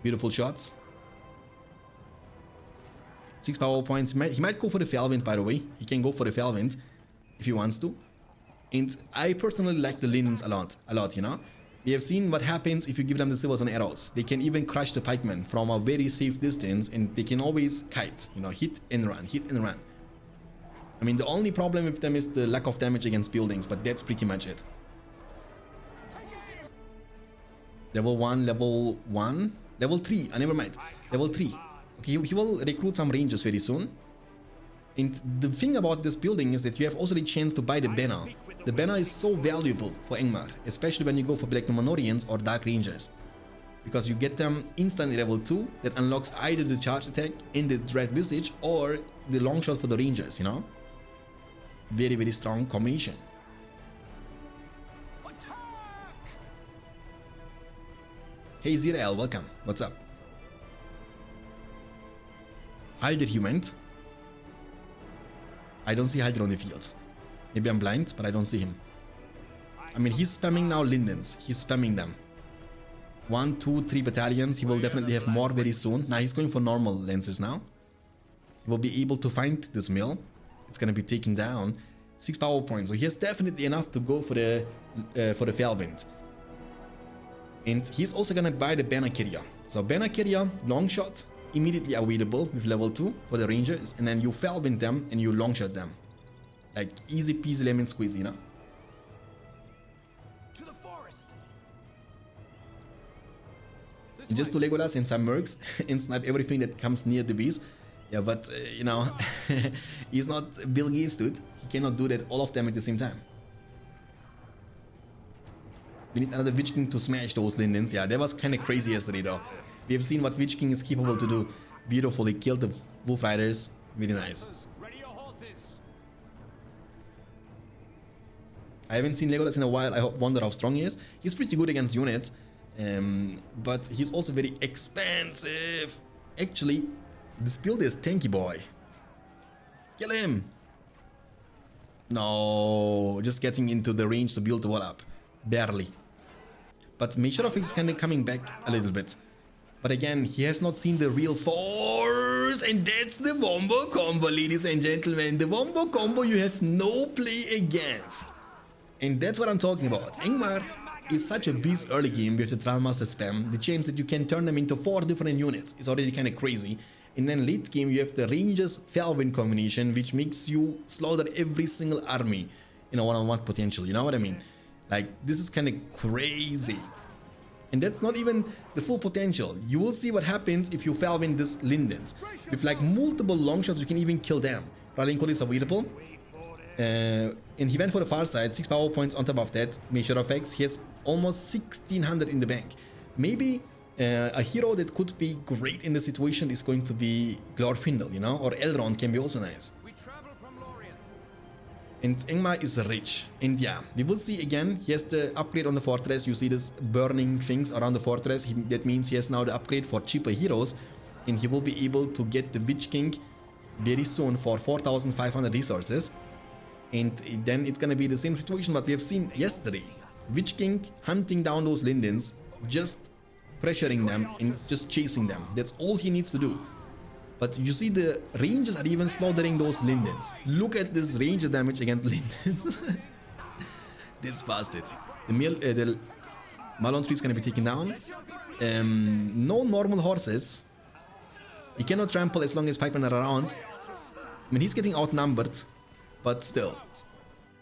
Beautiful shots. 6 power points. He might go for the Felwind, by the way. He can go for the Felwind if he wants to. And I personally like the Lindens a lot, you know. We have seen what happens if you give them the Silverstone arrows. They can even crush the pikemen from a very safe distance, and they can always kite, you know, hit and run, hit and run. I mean, the only problem with them is the lack of damage against buildings, but that's pretty much it. Level 1, level 1, level 3, never mind, level 3. Okay, he will recruit some rangers very soon. And the thing about this building is that you have also the chance to buy the banner. The banner is so valuable for Angmar, especially when you go for Black Numenorians or Dark Rangers. Because you get them instantly level 2, that unlocks either the charge attack in the Dread Visage or the long shot for the Rangers, you know? Very, very strong combination. Hey Zirael, welcome. What's up? Haldir he went. I don't see Haldir on the field. Maybe I'm blind, but I don't see him. I mean, he's spamming now Lindens. He's spamming them. 1, 2, 3 battalions. He will definitely have more very soon. Now he's going for normal lancers now. He will be able to find this mill. It's gonna be taken down. 6 power points. So he has definitely enough to go for the Felwind. And he's also gonna buy the banner carrier. So banner carrier, long shot, immediately available with level 2 for the Rangers, and then you Felwind them and you long shot them. Like easy peasy lemon squeeze, you know? To the forest. And just to Legolas and some mercs and snipe everything that comes near the bees. Yeah, but you know, he's not Bill Gates, dude. He cannot do that all of them at the same time. We need another Witch King to smash those Lindens. Yeah, that was kind of crazy yesterday though. We have seen what Witch King is capable to do. Beautifully killed the Wolf Riders. Really nice. I haven't seen Legolas in a while. I wonder how strong he is. He's pretty good against units, but he's also very expensive. Actually, this build is tanky boy. Kill him. No, just getting into the range to build the wall up. Barely. But Measure is kind of coming back a little bit. But again, he has not seen the real force, and that's the Wombo combo, ladies and gentlemen. The Wombo combo you have no play against. And that's what I'm talking about. Angmar is such a beast early game with the Trollmaster spam. The chance that you can turn them into 4 different units is already kind of crazy. And then late game you have the Rangers Felvin combination, which makes you slaughter every single army in a one-on-one potential, you know what I mean? Like, this is kind of crazy. And that's not even the full potential. You will see what happens if you Felvin this Lindens. With like multiple long shots, you can even kill them. Rallying Call is available. And he went for the far side, 6 power points on top of that. Measure of X, he has almost 1600 in the bank. Maybe a hero that could be great in the situation is going to be Glorfindel, you know? Or Elrond can be also nice. And Angmar is rich, and yeah, we will see again, he has the upgrade on the fortress. You see this burning things around the fortress. That means he has now the upgrade for cheaper heroes, and he will be able to get the Witch King very soon for 4500 resources. And then it's gonna be the same situation what we have seen yesterday. Witch King hunting down those Lindens, just pressuring them and just chasing them. That's all he needs to do. But you see the Rangers are even slaughtering those Lindens. Look at this Ranger damage against Lindens. This bastard. The Malon tree is going to be taken down. No normal horses. He cannot trample as long as pikemen are around. I mean, he's getting outnumbered. But still.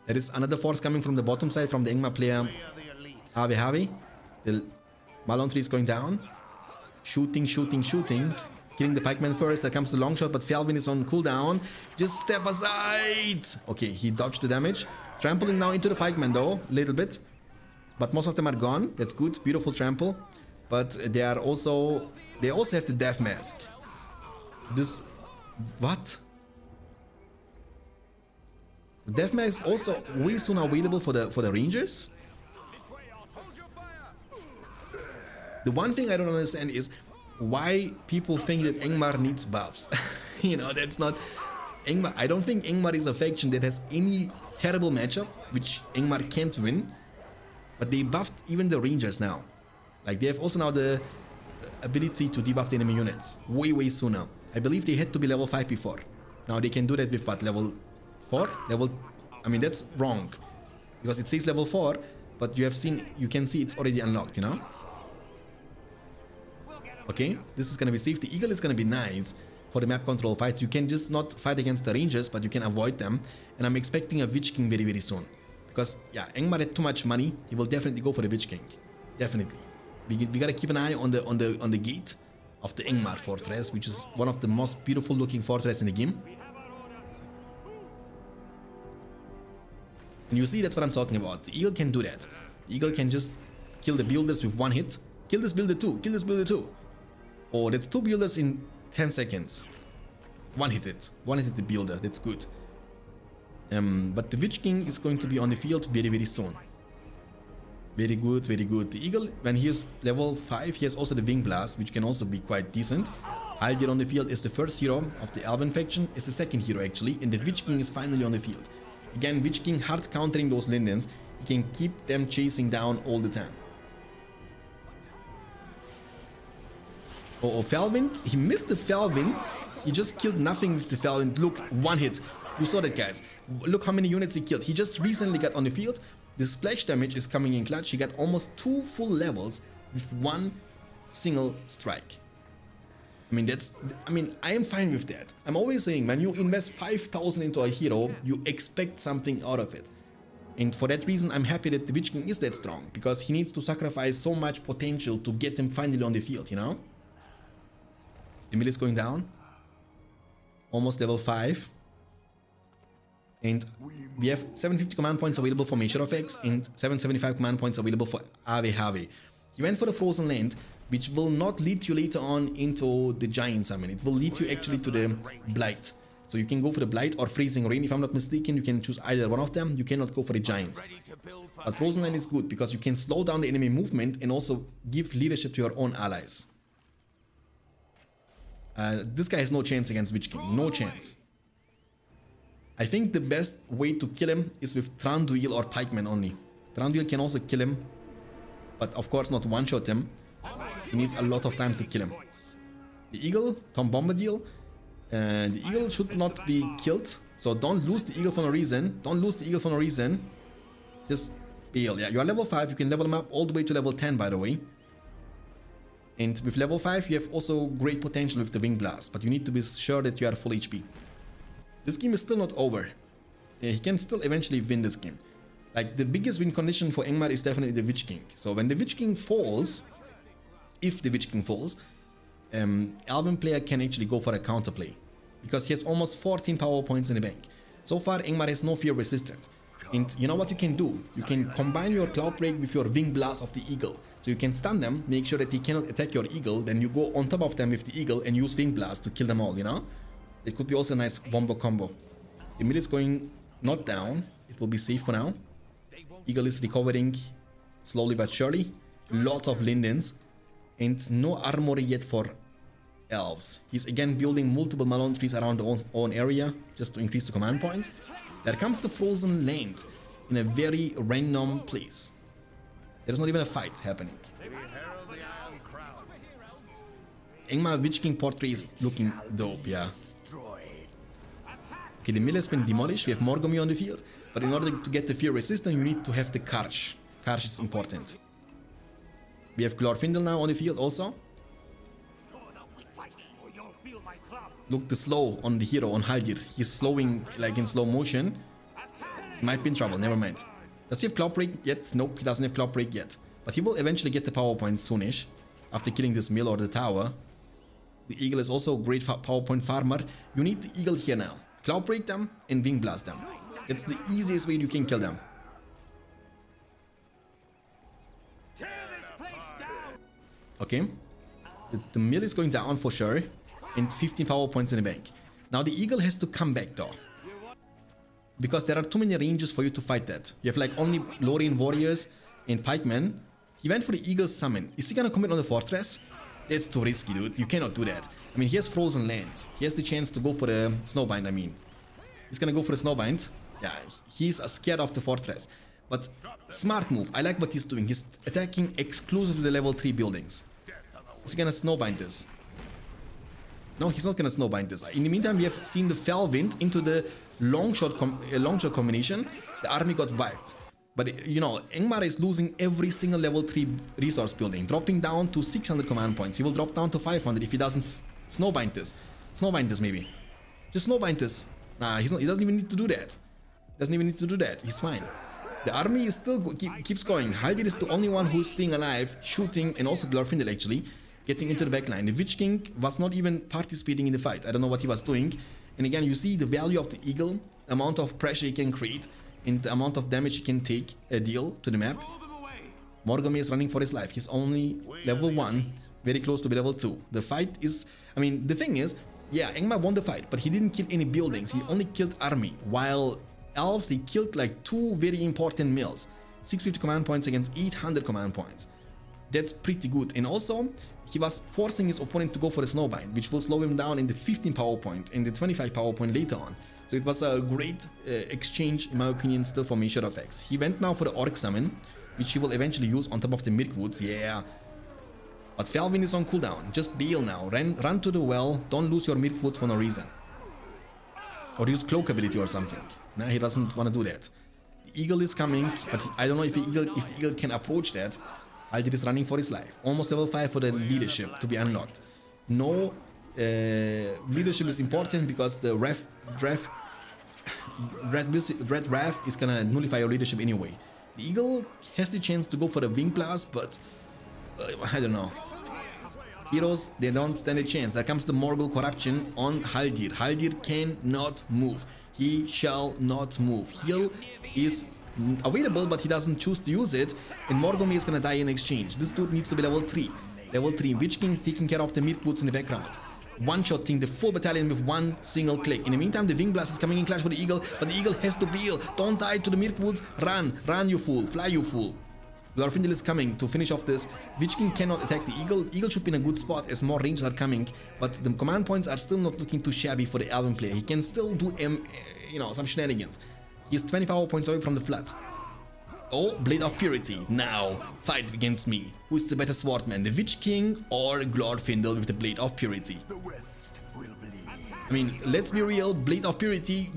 There is another force coming from the bottom side from the Angmar player. Harvey. The Malon tree is going down. Shooting. Killing the pikeman first, there comes the long shot, but Felvin is on cooldown. Just step aside! Okay, he dodged the damage. Trampling now into the pikeman though, a little bit. But most of them are gone, that's good, beautiful trample. But they also have the death mask. This... what? The death mask is also way soon available for the Rangers? The one thing I don't understand is why people think that Angmar needs buffs. You know, that's not... Angmar, I don't think Angmar is a faction that has any terrible matchup, which Angmar can't win. But they buffed even the Rangers now. Like, they have also now the ability to debuff the enemy units way sooner. I believe they had to be level 5 before. Now they can do that with what, level 4? I mean, that's wrong. Because it says level 4, but you can see it's already unlocked, you know? Okay, this is gonna be safe. The Eagle is gonna be nice for the map control fights. You can just not fight against the Rangers, but you can avoid them. And I'm expecting a Witch King very soon. Because, yeah, Angmar had too much money. He will definitely go for the Witch King. Definitely. We gotta keep an eye on the gate of the Angmar fortress, which is one of the most beautiful looking fortress in the game. And you see, that's what I'm talking about. The Eagle can do that. The Eagle can just kill the builders with one hit. Kill this builder too. Kill this builder too. Oh, that's 2 builders in 10 seconds. One hit the builder. That's good. But the Witch King is going to be on the field very soon. Very good. The Eagle, when he is level 5, he has also the Wing Blast, which can also be quite decent. Haldir on the field is the first hero of the Elven faction. Is the second hero actually, and the Witch King is finally on the field. Again, Witch King hard countering those Lindens. He can keep them chasing down all the time. Oh, Felwind. He missed the Felwind. He just killed nothing with the Felwind. Look, one hit. You saw that, guys. Look how many units he killed. He just recently got on the field. The splash damage is coming in clutch. He got almost 2 full levels with one single strike. I am fine with that. I'm always saying, when you invest 5,000 into a hero, you expect something out of it. And for that reason, I'm happy that the Witch King is that strong, because he needs to sacrifice so much potential to get him finally on the field, you know? Emil is going down. Almost level 5. And we have 750 command points available for Measure of X and 775 command points available for Ave. He went for the Frozen Land, which will not lead you later on into the Giant Summon. It will lead you actually to the Blight. So you can go for the Blight or Freezing Rain. If I'm not mistaken, you can choose either one of them. You cannot go for the Giant. But Frozen Land is good because you can slow down the enemy movement and also give leadership to your own allies. This guy has no chance against Witch King. No chance. I think the best way to kill him is with Thranduil or Pikeman only. Thranduil can also kill him, but of course not one-shot him. He needs a lot of time to kill him. The Eagle, Tom Bombadil. The Eagle should not be killed, so don't lose the Eagle for no reason. Don't lose the Eagle for no reason. Just bail. Yeah, you are level 5. You can level him up all the way to level 10, by the way. And with level 5, you have also great potential with the Wing Blast, but you need to be sure that you are full HP. This game is still not over. He can still eventually win this game. Like, the biggest win condition for Ingmar is definitely the Witch King. So when the Witch King falls, if the Witch King falls, Elven player can actually go for a counterplay, because he has almost 14 power points in the bank. So far, Ingmar has no fear resistant. And you know what you can do? You can combine your Cloud Break with your Wing Blast of the Eagle. So you can stun them, make sure that he cannot attack your Eagle, then you go on top of them with the Eagle and use Wing Blast to kill them all, you know? It could be also a nice Wombo combo. The mid is going not down. It will be safe for now. Eagle is recovering slowly but surely. Lots of Lindens. And no armory yet for Elves. He's again building multiple Malone trees around the own area just to increase the command points. There comes the Frozen Land in a very random place. There's not even a fight happening. Ingmar Witch King portrait is looking dope, yeah. Okay, the mill has been demolished. We have Morgomy on the field. But in order to get the fear resistant, you need to have the Karsh. Karsh is important. We have Glorfindel now on the field also. Look, the slow on the hero, on Haldir. He's slowing like in slow motion. He might be in trouble, never mind. Does he have Cloud Break yet? Nope, he doesn't have Cloud Break yet. But he will eventually get the power points soonish, after killing this mill or the tower. The Eagle is also a great power point farmer. You need the Eagle here now. Cloud Break them and Wing Blast them. It's the easiest way you can kill them. Okay. The mill is going down for sure. And 15 power points in the bank. Now the Eagle has to come back though, because there are too many ranges for you to fight that. You have like only Lorien Warriors and Pikemen. He went for the Eagle Summon. Is he gonna commit on the Fortress? That's too risky, dude. You cannot do that. I mean, he has Frozen Land. He has the chance to go for the Snowbind, I mean. He's gonna go for the Snowbind. Yeah, he's scared of the Fortress. But smart move. I like what he's doing. He's attacking exclusively the level 3 buildings. Is he gonna Snowbind this? No, he's not gonna Snowbind this. In the meantime, we have seen the Fellwind into the long shot combination. The army got wiped. But, you know, Ingmar is losing every single level 3 resource building, dropping down to 600 command points. He will drop down to 500 if he doesn't Snowbind this. Snowbind this, maybe. Just Snowbind this. Nah, he doesn't even need to do that. Doesn't even need to do that. He's fine. The army is still keeps going. Haldir is the only one who's staying alive, shooting, and also Glorfindel actually, getting into the backline. The Witch King was not even participating in the fight. I don't know what he was doing. And again, you see the value of the Eagle, the amount of pressure he can create, and the amount of damage he can take a deal to the map. Morgomy is running for his life. He's only level 1, very close to be level 2. The fight is, I mean, the thing is, yeah, Ingmar won the fight, but he didn't kill any buildings. He only killed army, while Elves, they killed like 2 very important mills. 650 command points against 800 command points. That's pretty good. And also, he was forcing his opponent to go for a Snowbind, which will slow him down in the 15 power point and the 25 power point later on. So it was a great exchange, in my opinion, still for Shadow effects. He went now for the Orc Summon, which he will eventually use on top of the Mirkwoods, yeah. But Fellwind is on cooldown. Just bail now. Run to the well. Don't lose your Mirkwoods for no reason. Or use Cloak ability or something. Nah, he doesn't want to do that. The Eagle is coming, but I don't know if the Eagle can approach that. Haldir is running for his life. Almost level 5 for the leadership to be unlocked. No, leadership is important because the Red Wrath is gonna nullify your leadership anyway. The Eagle has the chance to go for the Wing Blast, but I don't know. Heroes, they don't stand a chance. There comes the Morgul Corruption on Haldir. Haldir cannot move. He shall not move. Heal is available, but he doesn't choose to use it, and Morgomy is gonna die in exchange. This dude needs to be level 3. Level 3 Witch King taking care of the Mirkwoods in the background. one-shotting the full battalion with one single click. In the meantime, the Wing Blast is coming in clash for the Eagle, but the Eagle has to peel. Don't die to the Mirkwoods. Run, run you fool, fly you fool. Glorfindel is coming to finish off this. Witch King cannot attack the Eagle. Eagle should be in a good spot as more rangers are coming, but the command points are still not looking too shabby for the Elven player. He can still do some shenanigans. He's 20 power points away from the flood. Oh, Blade of Purity. Now, fight against me. Who's the better swordman, the Witch King or Glorfindel with the Blade of Purity? I mean, let's be real, Blade of Purity,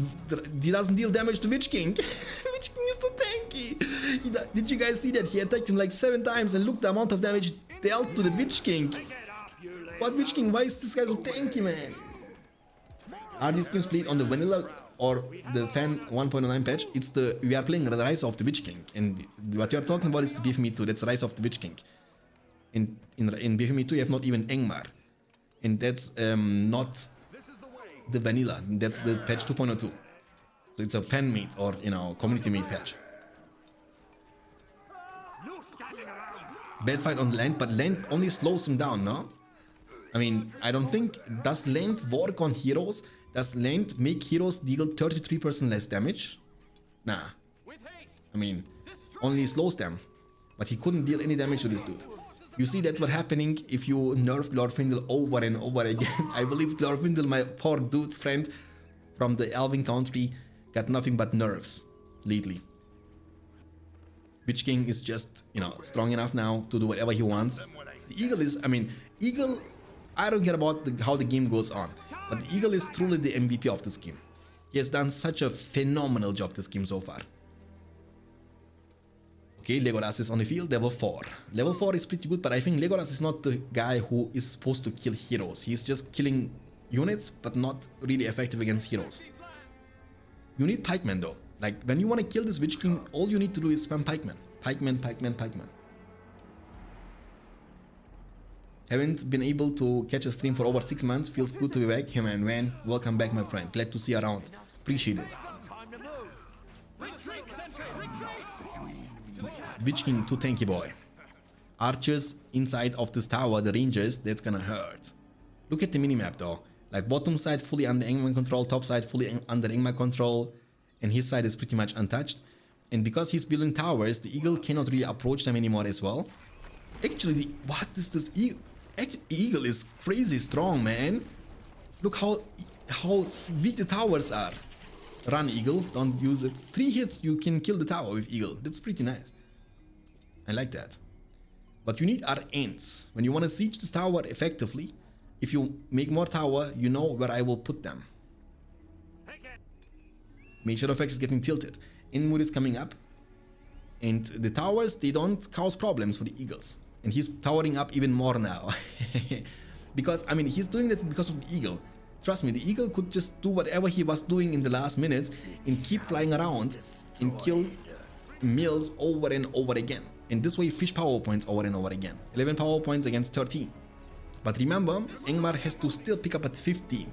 he doesn't deal damage to Witch King. Witch King is too tanky. Did you guys see that? He attacked him like 7 times and look the amount of damage dealt to the Witch King. What Witch King? Why is this guy so tanky, man? Are these games played on the vanilla or the fan 1.09 patch? We are playing the Rise of the Witch King, and what you are talking about is the BFME 2. That's Rise of the Witch King. In BFME 2 you have not even Angmar, and that's not the vanilla. That's the patch 2.02. So it's a fan made or community made patch. Bad fight on land, but land only slows him down, no? I mean, I don't think, does land work on heroes? Does land make heroes deal 33% less damage? Nah. I mean, only slows them. But he couldn't deal any damage to this dude. You see, that's what's happening if you nerf Glorfindel over and over again. I believe Glorfindel, my poor dude's friend from the Elven country, got nothing but nerfs lately. Witch King is just, strong enough now to do whatever he wants. The Eagle is, Eagle, I don't care about how the game goes on, but the Eagle is truly the MVP of this game. He has done such a phenomenal job this game so far. Okay, Legolas is on the field, level 4. Level 4 is pretty good, but I think Legolas is not the guy who is supposed to kill heroes. He's just killing units, but not really effective against heroes. You need pikemen though. Like, when you want to kill this Witch King, all you need to do is spam pikemen. Pikemen, pikemen, pikemen. Haven't been able to catch a stream for over 6 months. Feels good to be back. Hey man, welcome back my friend. Glad to see you around. Appreciate it. Witch King, too tanky boy. Archers inside of this tower, the rangers, that's gonna hurt. Look at the minimap though. Like, bottom side fully under Angmar control, top side fully under Angmar control, and his side is pretty much untouched. And because he's building towers, the Eagle cannot really approach them anymore as well. Actually, what is this Eagle? Eagle is crazy strong, man. Look how weak the towers are. Run, Eagle, don't use it. 3 hits, you can kill the tower with Eagle. That's pretty nice. I like that. But you need RNs. When you want to siege this tower effectively, if you make more tower, you know where I will put them. Make sure effects is getting tilted. Inmut is coming up. And the towers, they don't cause problems for the Eagles. And he's towering up even more now. Because, he's doing that because of the Eagle. Trust me, the Eagle could just do whatever he was doing in the last minutes and keep flying around and kill mills over and over again. And this way fish power points over and over again. 11 power points against 13. But remember, Angmar has to still pick up at 15.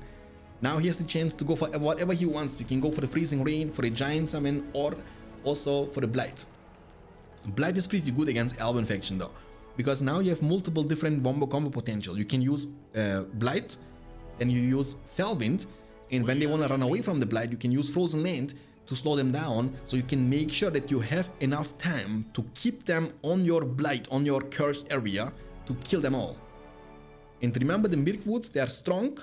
Now he has the chance to go for whatever he wants. You can go for the Freezing Rain, for the Giant Summon, or also for the Blight. Blight is pretty good against Elven faction though, because now you have multiple different wombo combo potential. You can use Blight, then you use Fellwind, and when they want to run away from the Blight, you can use Frozen Land to slow them down, so you can make sure that you have enough time to keep them on your Blight, on your cursed area, to kill them all. And remember, the Mirkwoods, they are strong,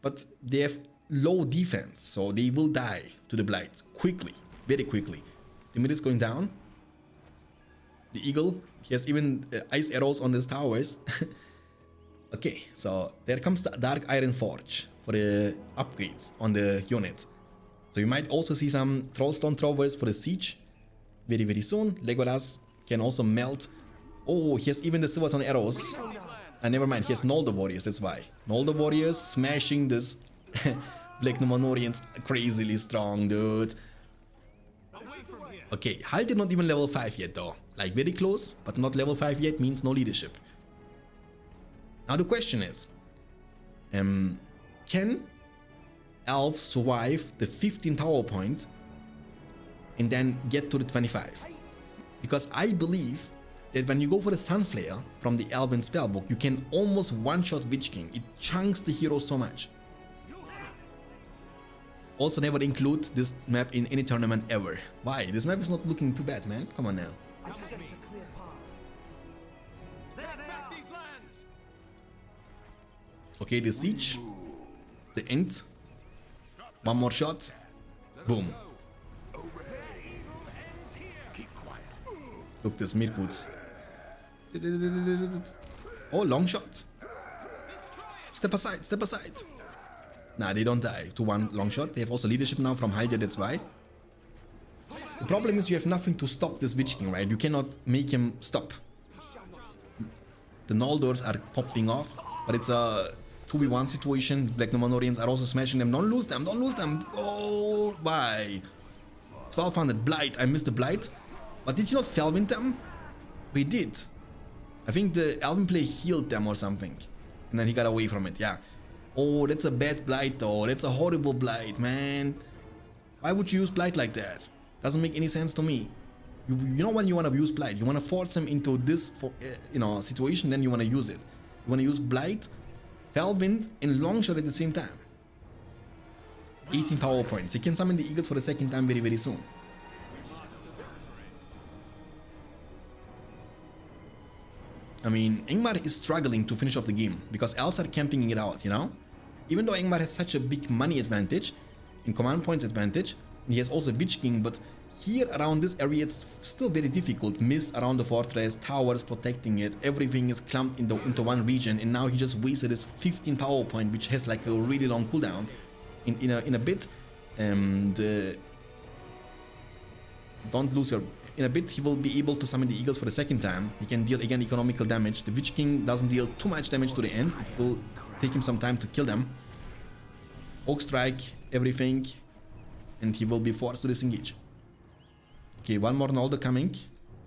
but they have low defense, so they will die to the Blight quickly, very quickly. The mid is going down. The Eagle, he has even ice arrows on his towers. Okay, so there comes the Dark Iron Forge for the upgrades on the units. So you might also see some Trollstone Throwers for the siege very, very soon. Legolas can also melt. Oh, he has even the Silverton arrows. Never mind, he has Noldor Warriors, that's why. Noldor Warriors smashing this Black Numenorians, crazily strong, dude. Okay, Halt is not even level 5 yet though. Like, very close, but not level 5 yet means no leadership. Now the question is, can Elves survive the 15 power point and then get to the 25? Because I believe that when you go for the Sunflare from the Elven spellbook, you can almost one-shot Witch King. It chunks the hero so much. Also, never include this map in any tournament ever. Why? This map is not looking too bad, man. Come on now. Okay, the siege, the end. One more shot. Boom. Look, this Mirkuts. Oh, long shot. Step aside, step aside. Nah, they don't die to one long shot. They have also leadership now from Hylia, that's why. The problem is you have nothing to stop this Witch King, right? You cannot make him stop. The Noldors are popping off, but it's a 2v1 situation. Black Numenorians are also smashing them. Don't lose them, don't lose them. Oh, why? 1200 Blight. I missed the Blight. But did he not Felwind them? We did. I think the Elven player healed them or something. And then he got away from it, yeah. Oh, that's a bad Blight though. That's a horrible Blight, man. Why would you use Blight like that? Doesn't make any sense to me. You know when you want to use Blight, you want to force him into this situation, then you want to use it. You want to use Blight, Felwind, and Longshot at the same time. 18 power points. He can summon the Eagles for the second time very, very soon. I mean, Ingmar is struggling to finish off the game because elves are camping it out, you know? Even though Ingmar has such a big money advantage, in command points advantage, he has also Witch King, but here around this area it's still very difficult. Mist around the fortress, towers protecting it, everything is clumped into one region, and now he just wasted his 15 power point, which has like a really long cooldown in a bit. And don't lose your... In a bit, he will be able to summon the Eagles for the second time. He can deal again economical damage. The Witch King doesn't deal too much damage to the end. It will take him some time to kill them. Oak Strike, everything. And he will be forced to disengage. Okay, one more Nolder coming.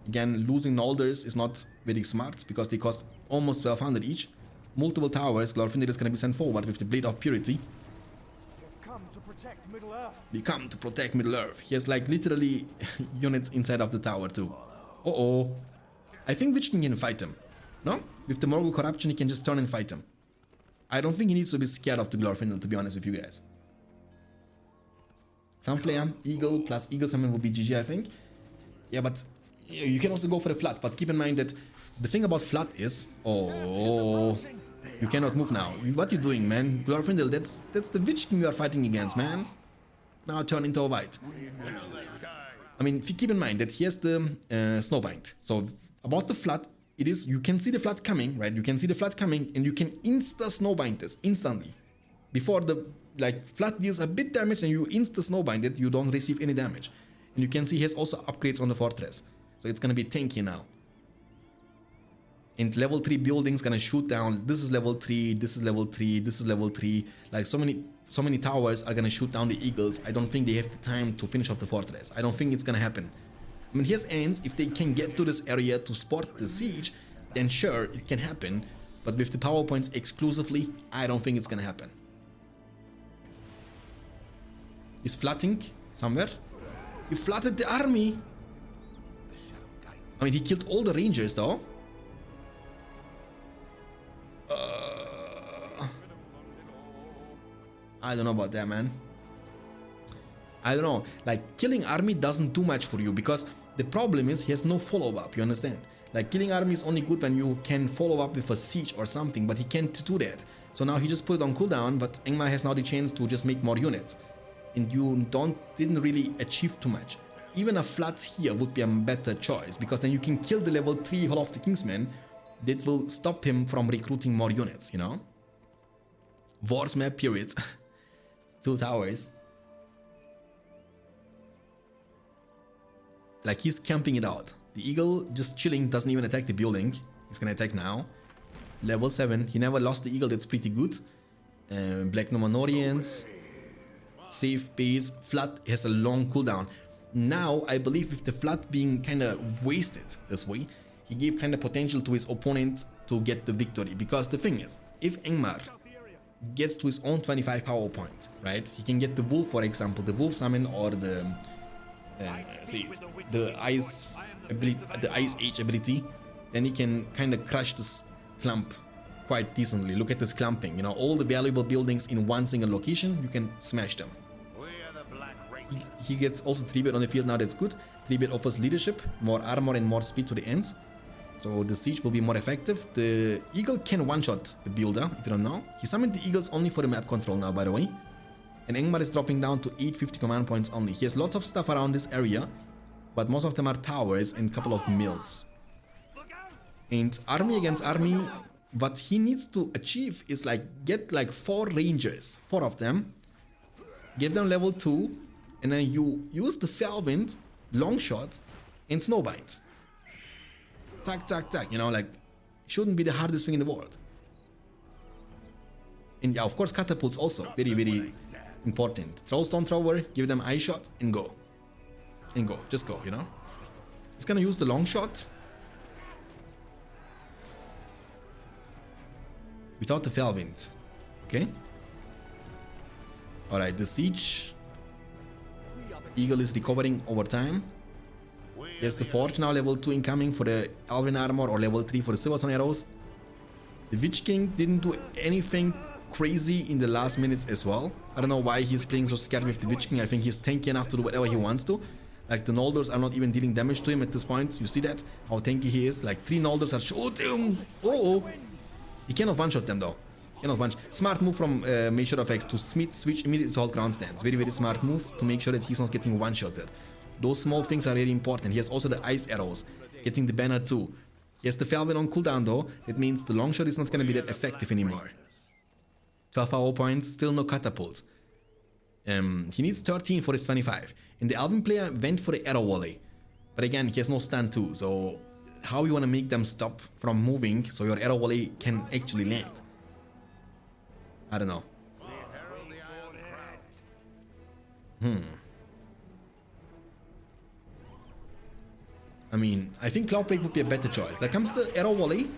Again, losing Nolders is not very smart because they cost almost 1200 each. Multiple towers. Glorfindel is going to be sent forward with the Blade of Purity. We come to protect Middle-earth. He has like literally units inside of the tower too. Uh-oh. I think Witch King can fight him. No? With the Morgul Corruption he can just turn and fight him. I don't think he needs to be scared of the Glorfindel, to be honest with you guys. Sunflare, Eagle plus Eagle Summon will be GG, I think. Yeah, but you can also go for the Flood, but keep in mind that the thing about Flood is... Oh... You cannot move now. What are you doing, man? Glorfindel, that's the Witch King you are fighting against, man. Now turn into a white. I mean, if you keep in mind that he has the Snowbind. So about the Flood, it is, you can see the Flood coming, right? You can see the Flood coming and you can insta-Snowbind this instantly. Before the Flood deals a bit damage and you insta-Snowbind it, you don't receive any damage. And you can see he has also upgrades on the fortress. So it's gonna be tanky now. And level 3 buildings gonna shoot down. This is level 3, this is level 3, this is level 3. Like so many towers are gonna shoot down the Eagles. I don't think they have the time to finish off the fortress. I don't think it's gonna happen. I mean, here's Ants. If they can get to this area to support the siege, then sure, it can happen. But with the power points exclusively, I don't think it's gonna happen. He's flooding somewhere. He flooded the army. I mean, he killed all the rangers though. I don't know about that, man. I don't know. Like, killing army doesn't do much for you because the problem is he has no follow-up, you understand? Like, killing army is only good when you can follow up with a siege or something, but he can't do that. So now he just put it on cooldown, but Ingmar has now the chance to just make more units. And you didn't really achieve too much. Even a Flood here would be a better choice because then you can kill the level 3 Hall of the Kingsmen. That will stop him from recruiting more units, you know? Wars map, period. 2 towers. Like, he's camping it out. The Eagle just chilling, doesn't even attack the building. He's gonna attack now. Level 7. He never lost the Eagle, that's pretty good. Black Numenorians. Safe base. Flood has a long cooldown. Now, I believe with the Flood being kinda wasted this way, he gave kinda potential to his opponent to get the victory. Because the thing is, if Ingmar gets to his own 25 power point, right? He can get the Wolf, for example, the Wolf Summon or the Ice ability, the Ice Age ability. then he can kind of crush this clump quite decently. Look at this clumping, you know, all the valuable buildings in one single location, you can smash them. He gets also 3-bit on the field now, that's good. 3-bit offers leadership, more armor and more speed to the ends. So the siege will be more effective. The eagle can one-shot the builder, if you don't know. He summoned the eagles only for the map control now, by the way. And Engmar is dropping down to 850 command points only. He has lots of stuff around this area, but most of them are towers and a couple of mills. And army against army, what he needs to achieve is like get like 4 rangers, 4 of them, give them level 2, and then you use the Felwind, Longshot, and Snowbind. Tack, tack, tack, you know, like, shouldn't be the hardest thing in the world. And yeah, of course, catapults also, very, very important. Throw stone thrower, give them eye shot, and go. And go, just go, you know. He's gonna use the long shot. Without the Felwind. Okay. Alright, the siege. Eagle is recovering over time. Here's the Forge now, level 2 incoming for the Elven armor, or level 3 for the Silverton arrows. The Witch King didn't do anything crazy in the last minutes as well. I don't know why he's playing so scared with the Witch King. I think he's tanky enough to do whatever he wants to. Like, the Noldors are not even dealing damage to him at this point. You see that? How tanky he is. Like, 3 Noldors are shooting. Oh, he cannot one-shot them though. Cannot one-shot. Smart move from Measure of X to switch immediately to hold ground stance. Very, very smart move to make sure that he's not getting one-shotted. Those small things are really important. He has also the ice arrows, getting the banner too. He has the Felwind on cooldown though. That means the long shot is not going to be that effective anymore. 12 power points, still no catapults. He needs 13 for his 25. And the Elven player went for the arrow volley. But again, he has no stun too. So how you want to make them stop from moving so your arrow volley can actually land? I don't know. I mean, I think Cloudbreak would be a better choice. There comes the arrow volley.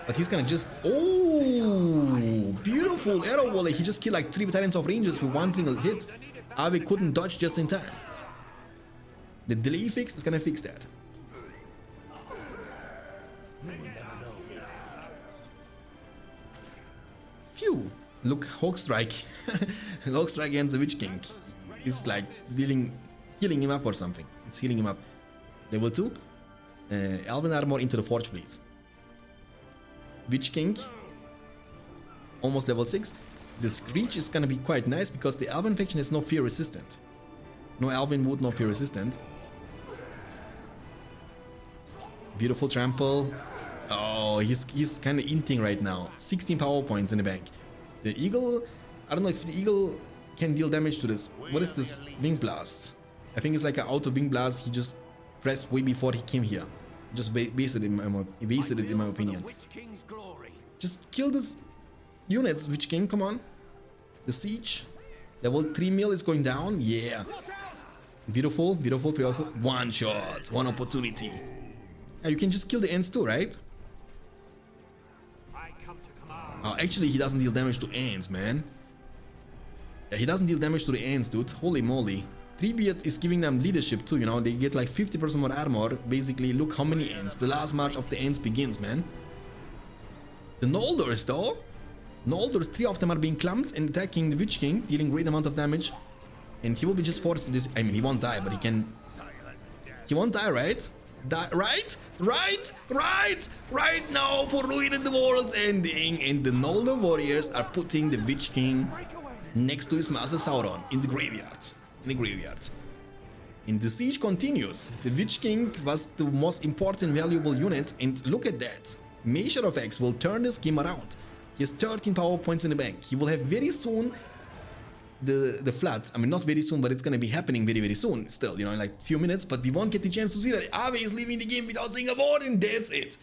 But he's gonna just... Oh! Beautiful arrow volley. He just killed like 3 battalions of rangers with one single hit. Ave couldn't dodge just in time. The delay fix is gonna fix that. Phew! Look, Hawk Strike. Hawk Strike against the Witch King. It's like healing him up or something. It's healing him up. Level 2. Elven armor into the Forge Blades. Witch King. Almost level 6. The Screech is gonna be quite nice because the Elven faction is no fear resistant. No Elven wood, no fear resistant. Beautiful trample. Oh, he's kind of inting right now. 16 power points in the bank. The Eagle, I don't know if the Eagle can deal damage to this. What is this Wing Blast? I think it's like an auto Wing Blast. He just pressed way before he came here. Just wasted it in my opinion. Just kill this units, Witch King, come on. The siege. Level 3 mill is going down. Yeah. Beautiful, beautiful, beautiful. One shot, one opportunity. Yeah, you can just kill the ends too, right? Oh, actually, he doesn't deal damage to ends, man. Yeah, he doesn't deal damage to the ends, dude. Holy moly. 3-bit is giving them leadership too, you know. They get like 50% more armor. Basically, look how many ends. The last march of the ends begins, man. The Noldors, though. Noldors, 3 of them are being clumped and attacking the Witch King, dealing great amount of damage. And he will be just forced to this. I mean, he won't die, but he can. He won't die, right? Right now for ruining the world's ending. And the Noldor warriors are putting the Witch King next to his master Sauron in the graveyard. And the siege continues. The Witch King was the most important valuable unit, and look at that. Measure of X will turn this game around. He has 13 power points in the bank. He will have very soon the floods. I mean, not very soon, but it's gonna be happening very, very soon. Still, you know, in like a few minutes, but we won't get the chance to see that. Ave is leaving the game without saying a word, and that's it.